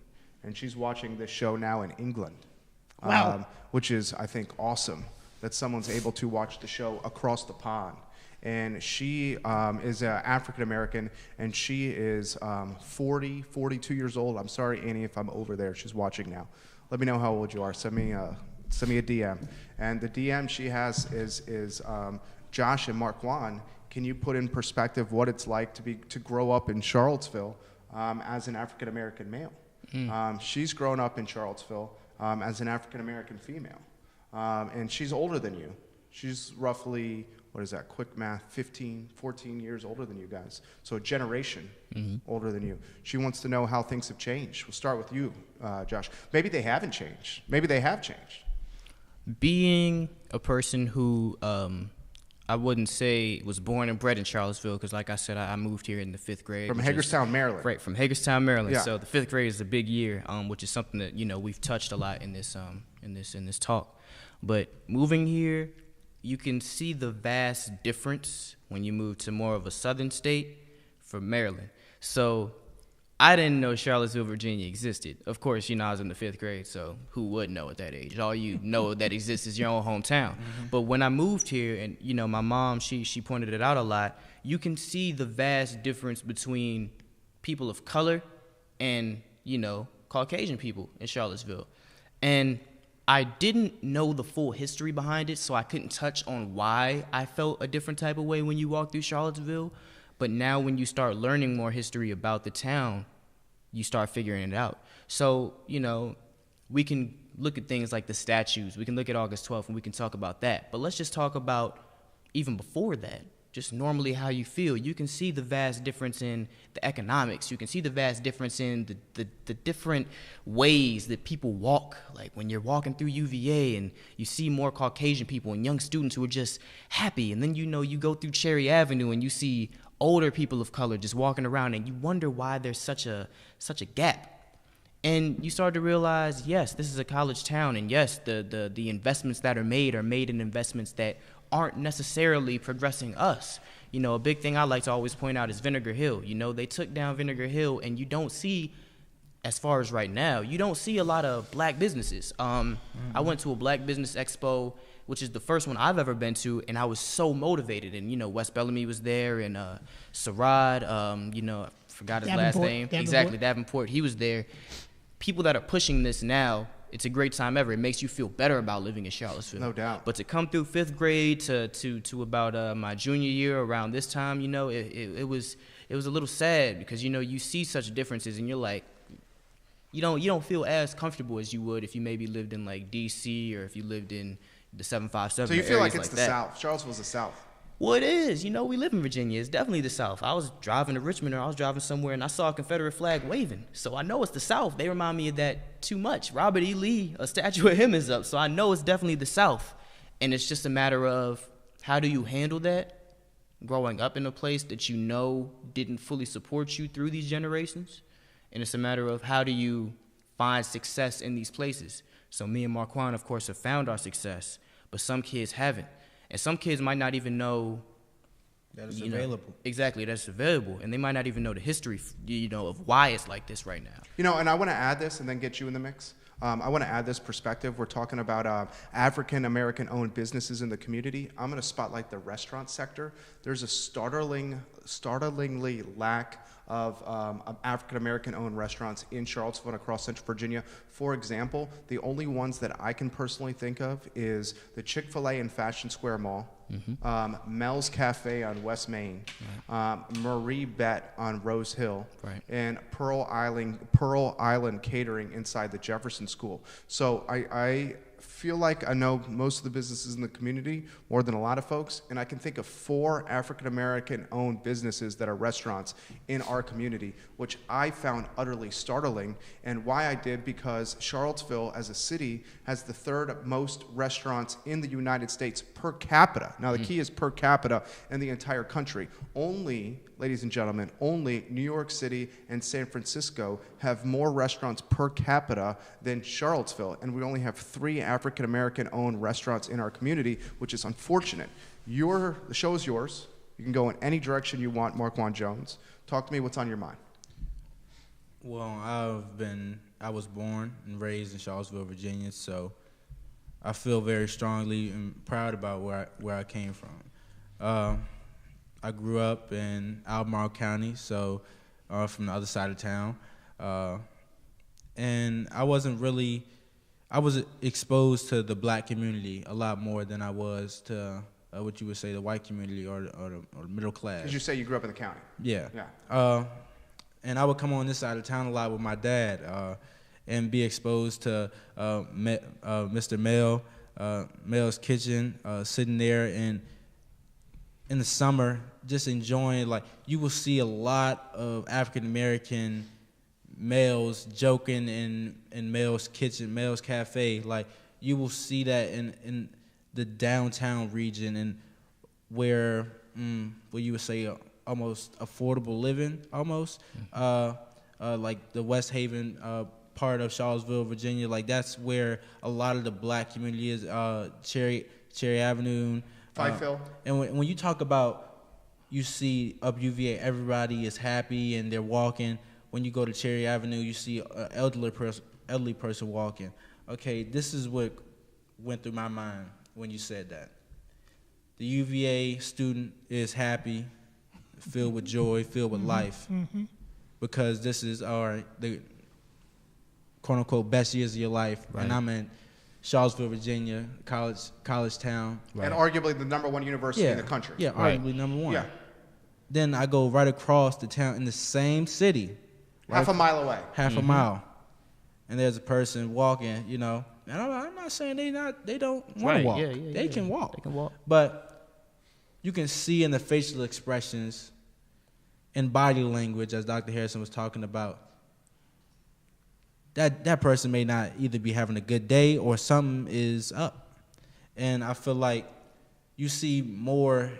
And she's watching this show now in England, Wow. Which is, I think, awesome that someone's able to watch the show across the pond. And she is African American, and she is 42 years old. I'm sorry, Annie, if I'm over there. She's watching now. Let me know how old you are. Send me a DM. And the DM she has is Josh and Marquan. Can you put in perspective what it's like to grow up in Charlottesville as an African American male? She's grown up in Charlottesville as an African American female, and she's older than you. She's roughly, what is that, quick math, 14 years older than you guys. So a generation older than you. She wants to know how things have changed. We'll start with you, Josh. Maybe they haven't changed. Maybe they have changed. Being a person who I wouldn't say was born and bred in Charlottesville, because like I said, I moved here in the 5th grade. From Hagerstown, Maryland. Right, from Hagerstown, Maryland. Yeah. So the 5th grade is a big year, which is something that we've touched a lot in this talk. But moving here, you can see the vast difference when you move to more of a southern state from Maryland. So I didn't know Charlottesville, Virginia existed. Of course, I was in the 5th grade, so who would know at that age? All you know that exists is your own hometown. But when I moved here, and my mom, she pointed it out a lot, you can see the vast difference between people of color and, Caucasian people in Charlottesville. And I didn't know the full history behind it, so I couldn't touch on why I felt a different type of way when you walk through Charlottesville. But now when you start learning more history about the town, you start figuring it out. So, we can look at things like the statues. We can look at August 12th, and we can talk about that. But let's just talk about even before that, just normally how you feel. You can see the vast difference in the economics. You can see the vast difference in the different ways that people walk. Like when you're walking through UVA and you see more Caucasian people and young students who are just happy. And then, you go through Cherry Avenue and you see older people of color just walking around, and you wonder why there's such a gap. And you start to realize, yes, this is a college town, and yes, the investments that are made in investments that aren't necessarily progressing us. A big thing I like to always point out is Vinegar Hill. They took down Vinegar Hill, and you don't see, as far as right now, you don't see a lot of black businesses. I went to a Black Business Expo, which is the first one I've ever been to, and I was so motivated. And, Wes Bellamy was there, and Sarad, I forgot his last name. Exactly, Davenport, he was there. People that are pushing this now, it's a great time ever. It makes you feel better about living in Charlottesville. No doubt. But to come through 5th grade to about my junior year around this time, it was a little sad because, you see such differences, and you're like, you don't feel as comfortable as you would if you maybe lived in like D.C. or if you lived in the 757. So you feel like it's like the that. South. Charlottesville's the South. Well, it is. We live in Virginia. It's definitely the South. I was driving to Richmond, or I was driving somewhere, and I saw a Confederate flag waving. So I know it's the South. They remind me of that too much. Robert E. Lee, a statue of him is up. So I know it's definitely the South. And it's just a matter of how do you handle that growing up in a place that didn't fully support you through these generations. And it's a matter of how do you find success in these places. So me and Marquan, of course, have found our success, but some kids haven't. And some kids might not even know that it's available. Exactly, that's available. And they might not even know the history, of why it's like this right now. And I want to add this and then get you in the mix. I want to add this perspective. We're talking about African American owned businesses in the community. I'm going to spotlight the restaurant sector. There's a startlingly lack of African American owned restaurants in Charlottesville and across Central Virginia. For example, the only ones that I can personally think of is the Chick-fil-A in Fashion Square Mall, Mel's Cafe on West Main, Marie Bet on Rose Hill, Right. and Pearl Island Catering inside the Jefferson School. So I feel like I know most of the businesses in the community more than a lot of folks, and I can think of 4 African American owned businesses that are restaurants in our community, which I found utterly startling. And why I did, because Charlottesville as a city has the 3rd most restaurants in the United States per capita. Now the key is per capita in the entire country. Only, ladies and gentlemen, only New York City and San Francisco have more restaurants per capita than Charlottesville, and we only have 3 African American owned restaurants in our community, which is unfortunate. The show is yours. You can go in any direction you want, Marquan Jones. Talk to me, what's on your mind? Well, I was born and raised in Charlottesville, Virginia, so I feel very strongly and proud about where I came from. I grew up in Albemarle County, so from the other side of town, and I was exposed to the black community a lot more than I was to what you would say the white community or the middle class. Did you say you grew up in the county? Yeah. Yeah. And I would come on this side of town a lot with my dad and be exposed to Mr. Mel's kitchen, sitting there and in the summer just enjoying, like, you will see a lot of African American males joking in Mel's kitchen, Mel's Cafe. Like, you will see that in the downtown region, and where you would say almost affordable living, almost like the West Haven part of Charlottesville, Virginia. Like, that's where a lot of the black community is. Cherry Avenue, Fifeville. And when you talk about, you see up UVA, everybody is happy and they're walking. When you go to Cherry Avenue, you see an elderly person walking. Okay, this is what went through my mind when you said that. The UVA student is happy, filled with joy, filled with life, because this is the quote-unquote best years of your life. Right. And I'm in Charlottesville, Virginia, college town. Right. And arguably the #1 university in the country. Yeah, right. Arguably #1. Yeah. Then I go right across the town in the same city. Half a mile away. Half a mile. And there's a person walking, you know. And I'm not saying they don't want to walk. They can walk. They can walk. But you can see in the facial expressions and body language, as Dr. Hairston was talking about, that person may not either be having a good day or something is up. And I feel like you see more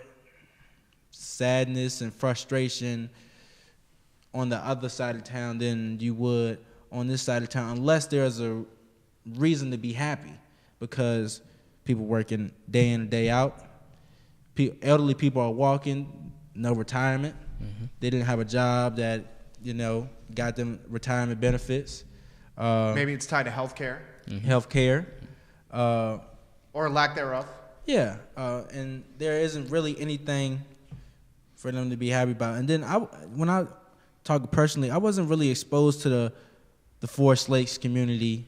sadness and frustration on the other side of town than you would on this side of town, unless there's a reason to be happy, because people working day in and day out. Elderly people are walking, no retirement. They didn't have a job that, you know, got them retirement benefits. Maybe it's tied to health care. Or lack thereof. Yeah, and there isn't really anything for them to be happy about. And then when I talk personally, I wasn't really exposed to the Forest Lakes community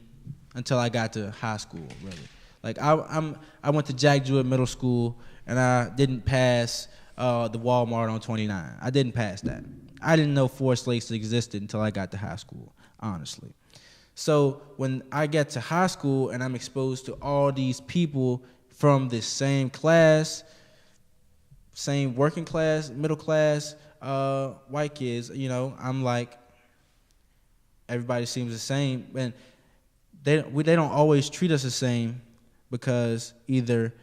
until I got to high school, really. Like, I went to Jack Jewett Middle School, and I didn't pass the Walmart on 29. I didn't pass that. I didn't know Forest Lakes existed until I got to high school, honestly. So when I get to high school and I'm exposed to all these people from the same class, same working class, middle class, white kids, you know, I'm like, everybody seems the same. And they don't always treat us the same, because either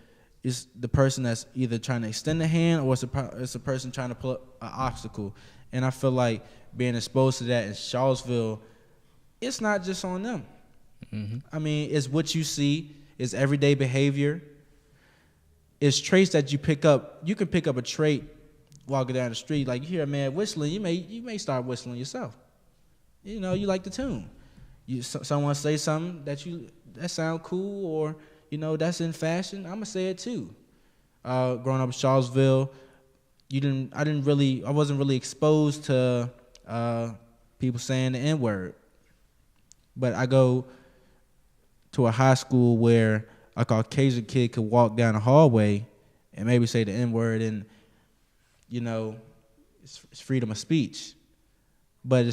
it's the person that's either trying to extend the hand, or it's a person trying to pull up an obstacle. And I feel like being exposed to that in Charlottesville, it's not just on them. I mean, it's what you see, it's everyday behavior. It's traits that you pick up. You can pick up a trait walking down the street. Like, you hear a man whistling, you may start whistling yourself. You know, you like the tune. Someone say something that sound cool, or, you know, that's in fashion, I'm gonna say it too. Growing up in Charlottesville, I wasn't really exposed to people saying the N-word. But I go to a high school where a Caucasian kid could walk down the hallway and maybe say the N-word, and, it's freedom of speech. But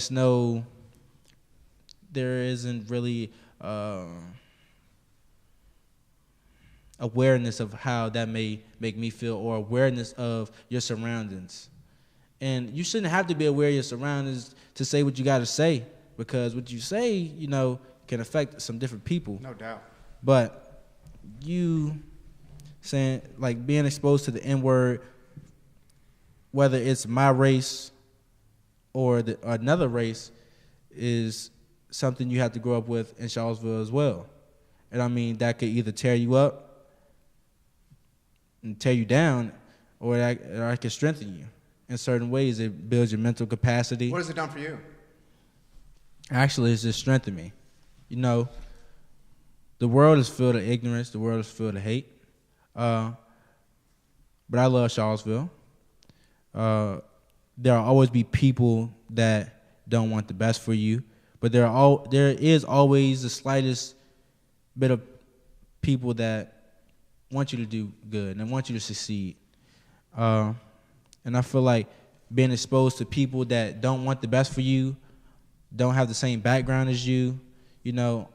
there isn't really awareness of how that may make me feel, or awareness of your surroundings. And you shouldn't have to be aware of your surroundings to say what you got to say, because what you say, can affect some different people. No doubt. But you saying, like, being exposed to the N-word, whether it's my race or another race, is something you have to grow up with in Charlottesville as well. And I mean, that could either tear you up and tear you down, or it can strengthen you in certain ways. It builds your mental capacity. What has it done for you? Actually, it's just strengthened me. The world is filled with ignorance. The world is filled with hate. But I love Charlottesville. There'll always be people that don't want the best for you, but there is always the slightest bit of people that want you to do good and want you to succeed. And I feel like being exposed to people that don't want the best for you, don't have the same background as you,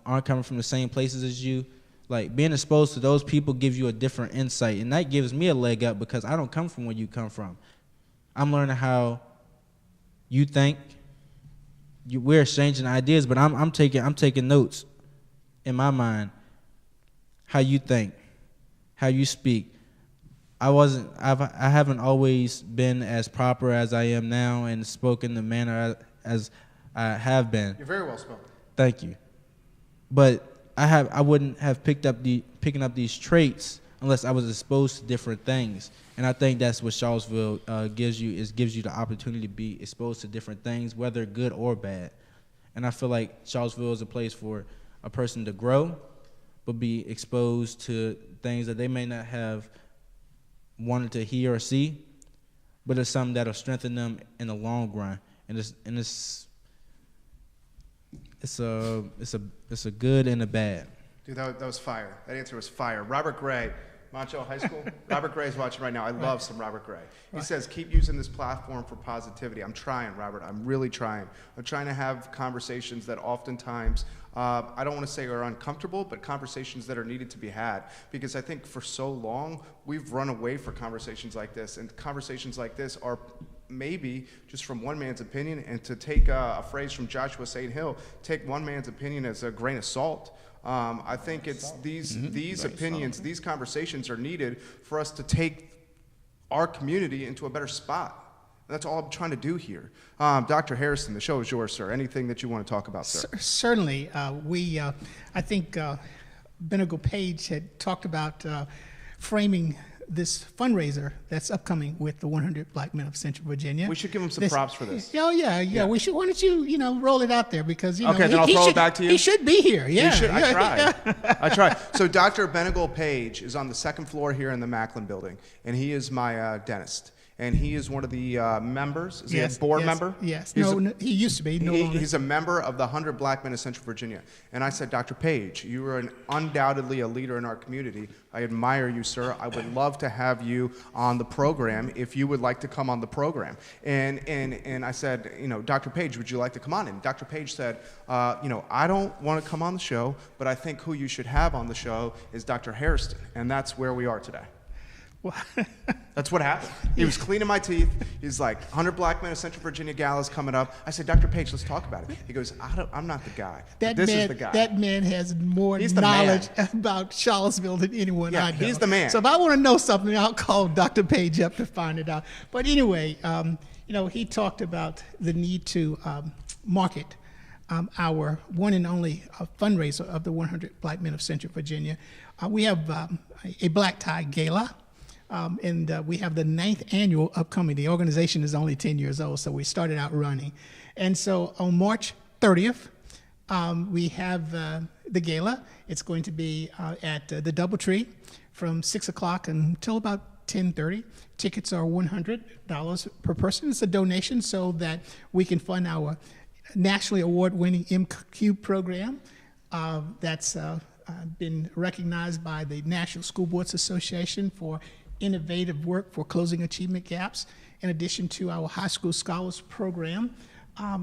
aren't coming from the same places as you, like, being exposed to those people gives you a different insight, and that gives me a leg up because I don't come from where you come from. I'm learning how you think. We're exchanging ideas, but I'm taking notes in my mind. How you think, how you speak. I haven't always been as proper as I am now and spoken the manner as I have been. You're very well spoken. Thank you. But I wouldn't have picking up these traits unless I was exposed to different things. And I think that's what Charlottesville gives you the opportunity to be exposed to different things, whether good or bad. And I feel like Charlottesville is a place for a person to grow, but be exposed to things that they may not have wanted to hear or see, but it's something that'll strengthen them in the long run. And it's a good and a bad. Dude, that was fire. That answer was fire. Robert Gray, Monticello High School. Robert Gray is watching right now. I love some Robert Gray. He says, keep using this platform for positivity. I'm trying, Robert. I'm really trying. I'm trying to have conversations that oftentimes, I don't want to say are uncomfortable, but conversations that are needed to be had. Because I think for so long, we've run away from conversations like this. And conversations like this are maybe just from one man's opinion. And to take a phrase from Joshua St. Hill, take one man's opinion as a grain of salt. I think it's these opinions, these conversations are needed for us to take our community into a better spot. That's all I'm trying to do here. Dr. Hairston, the show is yours, sir. Anything that you want to talk about, sir? Certainly. I think Benegal Page had talked about framing this fundraiser that's upcoming with the 100 Black Men of Central Virginia. We should give him some props for this. Oh, yeah. We should. Why don't you, roll it out there, because okay, then I'll throw it back to you. He should be here. Yeah, he should. I tried. Yeah. I tried. So Dr. Benegal Page is on the second floor here in the Macklin building, and he is my dentist. And he is one of the members. Is he a board member? Yes. He used to be. He's a member of the 100 Black Men of Central Virginia. And I said, Dr. Page, you are undoubtedly a leader in our community. I admire you, sir. I would love to have you on the program if you would like to come on the program. And I said, Dr. Page, would you like to come on? And Dr. Page said, I don't want to come on the show, but I think who you should have on the show is Dr. Hairston. And that's where we are today. That's what happened. He was cleaning my teeth. He's like, 100 Black Men of Central Virginia Gala's coming up. I said, Dr. Page, let's talk about it. He goes, I'm not the guy. This is the guy. That man has more knowledge about Charlottesville than anyone I know. He's the man. So if I want to know something, I'll call Dr. Page up to find it out. But anyway, he talked about the need to market our one and only fundraiser of the 100 Black Men of Central Virginia. We have a black tie gala. And we have the 9th annual upcoming. The organization is only 10 years old, so we started out running. And so on March 30th, we have the gala. It's going to be at the Doubletree from 6 o'clock until about 10:30. Tickets are $100 per person. It's a donation so that we can fund our nationally award-winning MQ program that's been recognized by the National School Boards Association for innovative work for closing achievement gaps, in addition to our high school scholars program,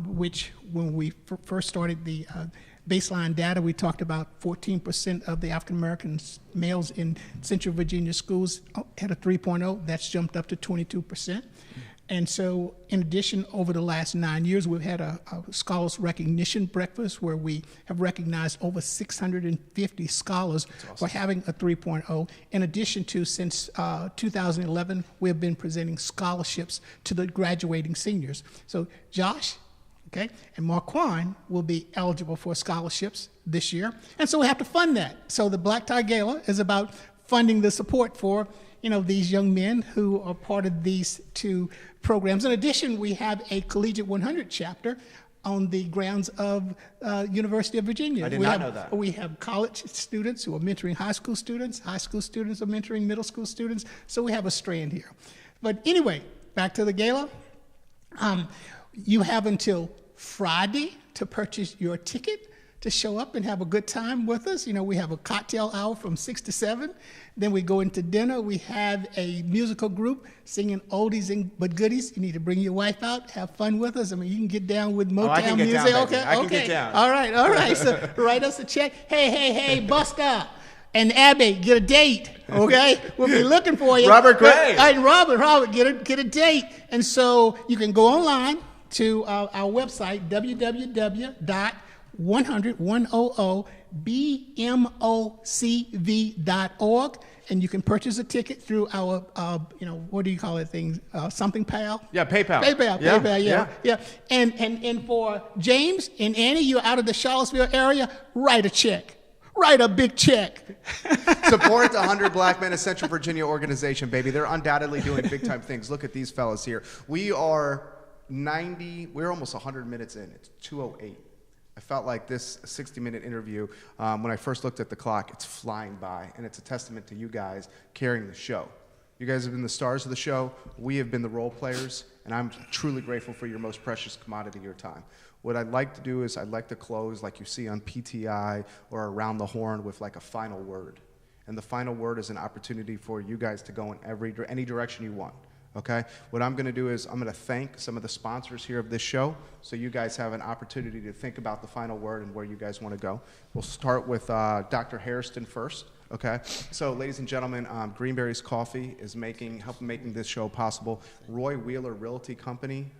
which when we first started the baseline data, we talked about 14% of the African American males in Central Virginia schools had a 3.0. That's jumped up to 22%. And so, in addition, over the last 9 years, we've had a scholars recognition breakfast where we have recognized over 650 scholars for having a 3.0. In addition to, since 2011, we have been presenting scholarships to the graduating seniors. So, Josh, okay, and Marquan will be eligible for scholarships this year. And so we have to fund that. So the Black Tie Gala is about funding the support for, these young men who are part of these two programs. In addition, we have a Collegiate 100 chapter on the grounds of University of Virginia. I did not know that. We have college students who are mentoring high school students are mentoring middle school students, so we have a strand here. But anyway, back to the gala. You have until Friday to purchase your ticket to show up and have a good time with us. We have a cocktail hour from 6 to 7. Then we go into dinner. We have a musical group singing oldies but goodies. You need to bring your wife out, have fun with us. I mean, you can get down with Motown music. Down, okay, I can get down. All right. So write us a check. Hey, Buster and Abby, get a date, okay? We'll be looking for you. Robert Gray. And Robert, get a date. And so you can go online to our website, www.100bmocv.org, and you can purchase a ticket through our, what do you call it, something pal? Yeah, PayPal. Yeah. And for James and Annie, you're out of the Charlottesville area, write a check. Write a big check. Support the 100 Black Men of Central Virginia organization, baby. They're undoubtedly doing big time things. Look at these fellas here. We're almost 100 minutes in. It's 2:08. I felt like this 60-minute interview, when I first looked at the clock, it's flying by, and it's a testament to you guys carrying the show. You guys have been the stars of the show. We have been the role players, and I'm truly grateful for your most precious commodity, your time. What I'd like to do is I'd like to close like you see on PTI or Around the Horn with like a final word. And the final word is an opportunity for you guys to go in any direction you want. Okay? What I'm going to do is I'm going to thank some of the sponsors here of this show so you guys have an opportunity to think about the final word and where you guys want to go. We'll start with Dr. Hairston first. Okay, so ladies and gentlemen, Greenberry's Coffee is helping making this show possible. Roy Wheeler Realty Company,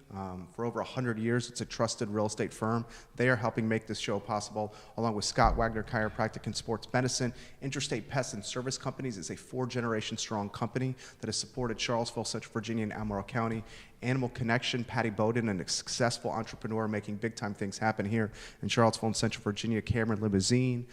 for over 100 years, it's a trusted real estate firm. They are helping make this show possible, along with Scott Wagner Chiropractic and Sports Medicine. Interstate Pest and Service Companies is a 4-generation strong company that has supported Charlottesville, Central Virginia, and Albemarle County. Animal Connection, Patty Bowden, a successful entrepreneur making big-time things happen here in Charlottesville and Central Virginia. Cameron Limousine,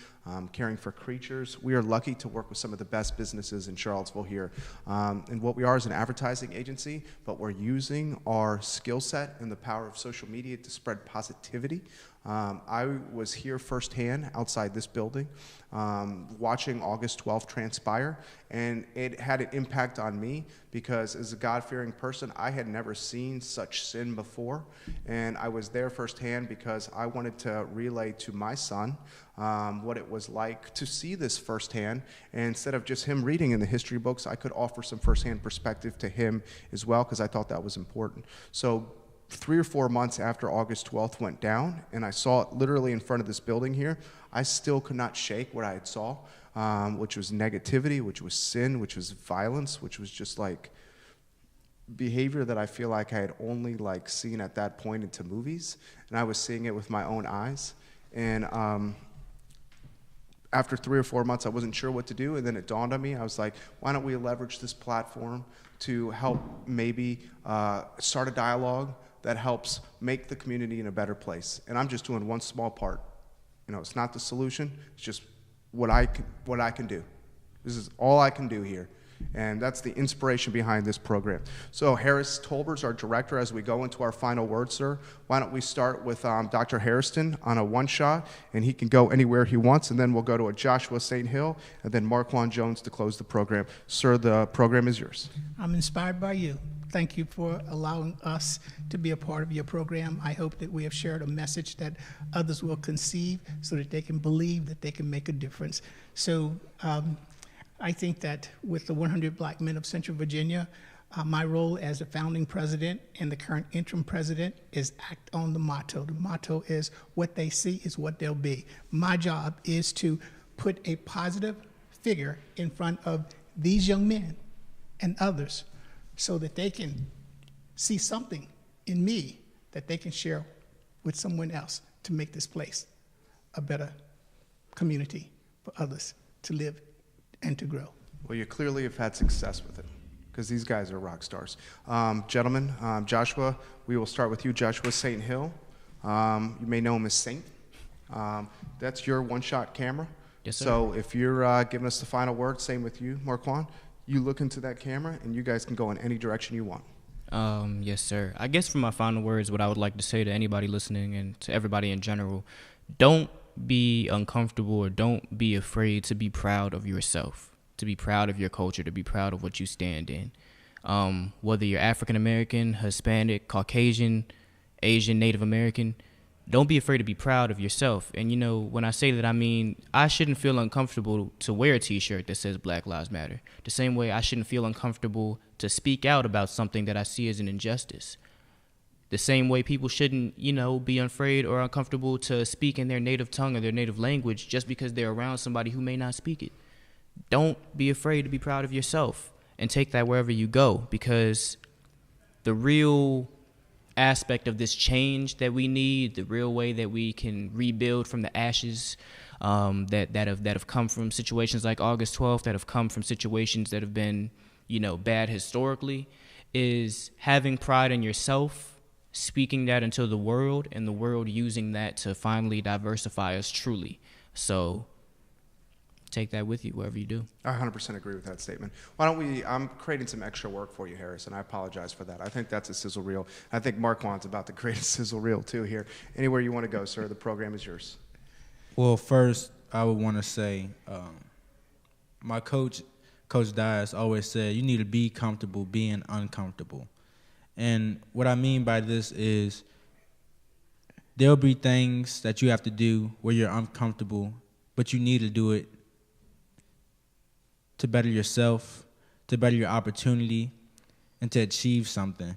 Caring for Creatures. We are lucky to work with some of the best businesses in Charlottesville here. And what we are is an advertising agency, but we're using our skill set and the power of social media to spread positivity. I was here firsthand outside this building, watching August 12th transpire, and it had an impact on me because as a God-fearing person, I had never seen such sin before, and I was there firsthand because I wanted to relay to my son what it was like to see this firsthand, and instead of just him reading in the history books, I could offer some firsthand perspective to him as well because I thought that was important. So 3 or 4 months after August 12th went down, and I saw it literally in front of this building here, I still could not shake what I had saw, which was negativity, which was sin, which was violence, which was just like behavior that I feel like I had only like seen at that point into movies, and I was seeing it with my own eyes. And after 3 or 4 months, I wasn't sure what to do, and then it dawned on me. I was like, why don't we leverage this platform to help maybe start a dialogue that helps make the community in a better place. And I'm just doing one small part. It's not the solution. It's just what I can do. This is all I can do here. And that's the inspiration behind this program. So Harris Tolber's our director as we go into our final word, sir. Why don't we start with Dr. Hairston on a one-shot, and he can go anywhere he wants, and then we'll go to a Joshua St. Hill, and then Marquan Jones to close the program. Sir, the program is yours. I'm inspired by you. Thank you for allowing us to be a part of your program. I hope that we have shared a message that others will conceive so that they can believe that they can make a difference. So I think that with the 100 Black Men of Central Virginia, my role as the founding president and the current interim president is act on the motto. The motto is what they see is what they'll be. My job is to put a positive figure in front of these young men and others so that they can see something in me that they can share with someone else to make this place a better community for others to live and to grow. Well, you clearly have had success with it, because these guys are rock stars. Gentlemen, Joshua, we will start with you. Joshua St. Hill. You may know him as Saint. That's your one-shot camera. Yes, sir. So if you're giving us the final word, same with you, Marquan, you look into that camera, and you guys can go in any direction you want. Yes, sir. I guess for my final words, what I would like to say to anybody listening and to everybody in general, don't be uncomfortable or don't be afraid to be proud of yourself, to be proud of your culture, to be proud of what you stand in. Whether you're African American, Hispanic, Caucasian, Asian, Native American, don't be afraid to be proud of yourself. And, you know, when I say that, I mean, I shouldn't feel uncomfortable to wear a T-shirt that says Black Lives Matter. The same way I shouldn't feel uncomfortable to speak out about something that I see as an injustice. The same way people shouldn't, you know, be afraid or uncomfortable to speak in their native tongue or their native language just because they're around somebody who may not speak it. Don't be afraid to be proud of yourself and take that wherever you go, because the real aspect of this change that we need, the real way that we can rebuild from the ashes that have come from situations like August 12th, that have come from situations that have been, you know, bad historically, is having pride in yourself, speaking that into the world, and the world using that to finally diversify us truly. So take that with you wherever you do. I 100% agree with that statement. Why don't we, I'm creating some extra work for you, Harrison. I apologize for that. I think that's a sizzle reel. I think Marquand's about to create a sizzle reel too here. Anywhere you want to go, sir, the program is yours. Well, first, I would want to say my coach, Coach Dias, always said you need to be comfortable being uncomfortable. And what I mean by this is there'll be things that you have to do where you're uncomfortable, but you need to do it to better yourself, to better your opportunity, and to achieve something.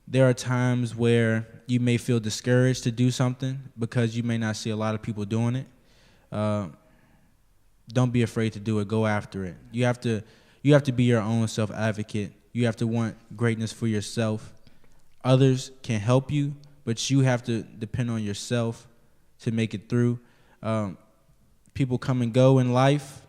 There are times where you may feel discouraged to do something because you may not see a lot of people doing it. Don't be afraid to do it. Go after it. You have to be your own self-advocate. You have to want greatness for yourself. Others can help you, but you have to depend on yourself to make it through. People come and go in life.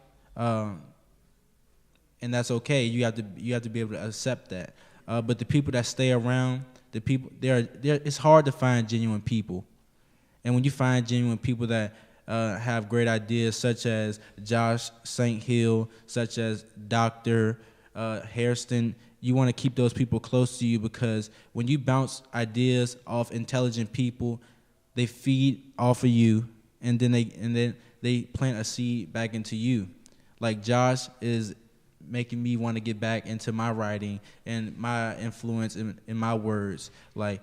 And that's okay. You have to be able to accept that. But the people that stay around, it's hard to find genuine people. And when you find genuine people that have great ideas, such as Josh St. Hill, such as Dr. Hairston, you want to keep those people close to you, because when you bounce ideas off intelligent people, they feed off of you, and then they plant a seed back into you. Like Josh is making me want to get back into my writing and my influence in my words. Like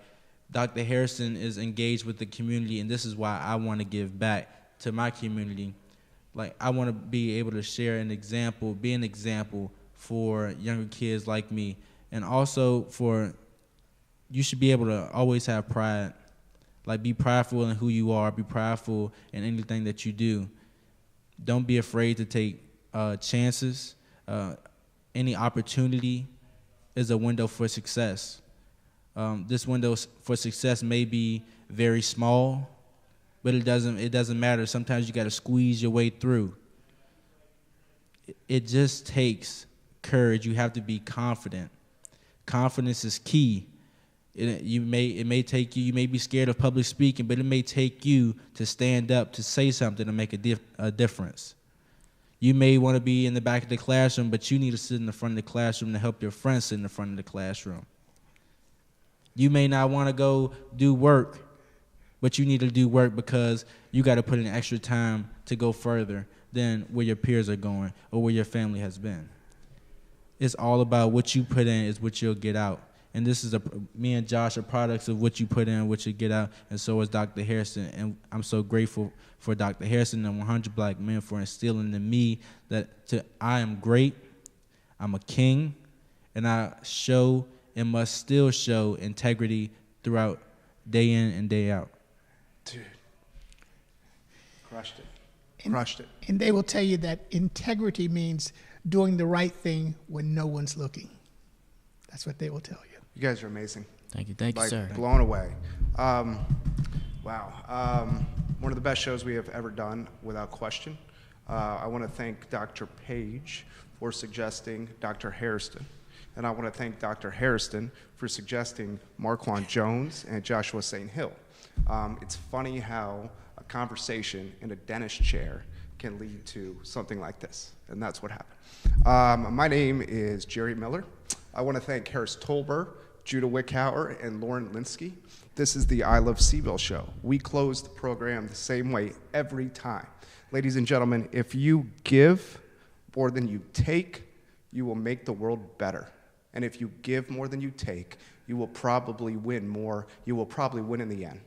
Dr. Harrison is engaged with the community, and this is why I want to give back to my community. Like I want to be able to share an example, be an example for younger kids like me, and also you should be able to always have pride. Like be prideful in who you are, be prideful in anything that you do. Don't be afraid to take chances. Any opportunity is a window for success. This window for success may be very small, but it doesn't matter. Sometimes you got to squeeze your way through. It just takes courage. You have to be confident. Confidence is key. It may take you. You may be scared of public speaking, but it may take you to stand up, to say something, to make a difference. You may want to be in the back of the classroom, but you need to sit in the front of the classroom to help your friends sit in the front of the classroom. You may not want to go do work, but you need to do work because you got to put in extra time to go further than where your peers are going or where your family has been. It's all about what you put in is what you'll get out. And this is me and Josh are products of what you put in, what you get out, and so is Dr. Hairston. And I'm so grateful for Dr. Hairston and 100 Black Men for instilling in me that I am great, I'm a king, and I show and must still show integrity throughout day in and day out. Dude, crushed it. Crushed it. And they will tell you that integrity means doing the right thing when no one's looking. That's what they will tell you. You guys are amazing. Thank you, Like, sir. blown away. Wow. One of the best shows we have ever done, without question. I want to thank Dr. Page for suggesting Dr. Hairston. And I want to thank Dr. Hairston for suggesting Marquan Jones and Joshua St. Hill. It's funny how a conversation in a dentist chair can lead to something like this, and that's what happened. My name is Jerry Miller. I want to thank Harris Tolber, Judah Wickhauer, and Lauren Linsky. This is the I Love CVille show. We close the program the same way every time. Ladies and gentlemen, if you give more than you take, you will make the world better. And if you give more than you take, you will probably win more. You will probably win in the end.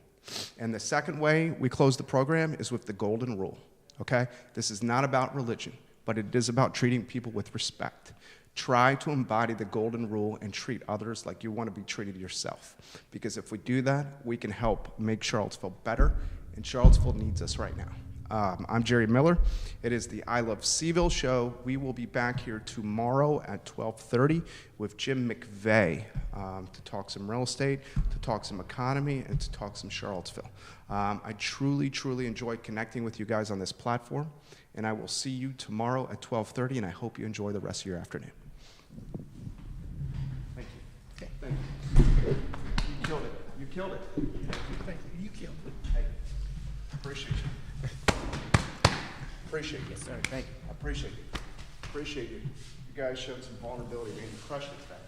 And the second way we close the program is with the golden rule, okay? This is not about religion, but it is about treating people with respect. Try to embody the golden rule and treat others like you want to be treated yourself. Because if we do that, we can help make Charlottesville better, and Charlottesville needs us right now. I'm Jerry Miller. It is the I Love CVille show. We will be back here tomorrow at 12:30 with Jim McVeigh to talk some real estate, to talk some economy, and to talk some Charlottesville. I truly, truly enjoyed connecting with you guys on this platform, and I will see you tomorrow at 12:30, and I hope you enjoy the rest of your afternoon. Thank you. Okay. Thank you. You killed it. You killed it. Thank you. You killed it. Hey, appreciate you. Appreciate you. Yes, sir. Thank you. I appreciate you. Appreciate you. You guys showed some vulnerability, man. You crushed it today.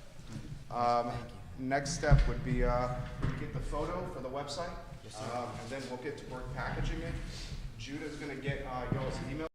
Next step would be get the photo for the website. Yes, sir. And then we'll get to work packaging it. Judah's going to get y'all's email.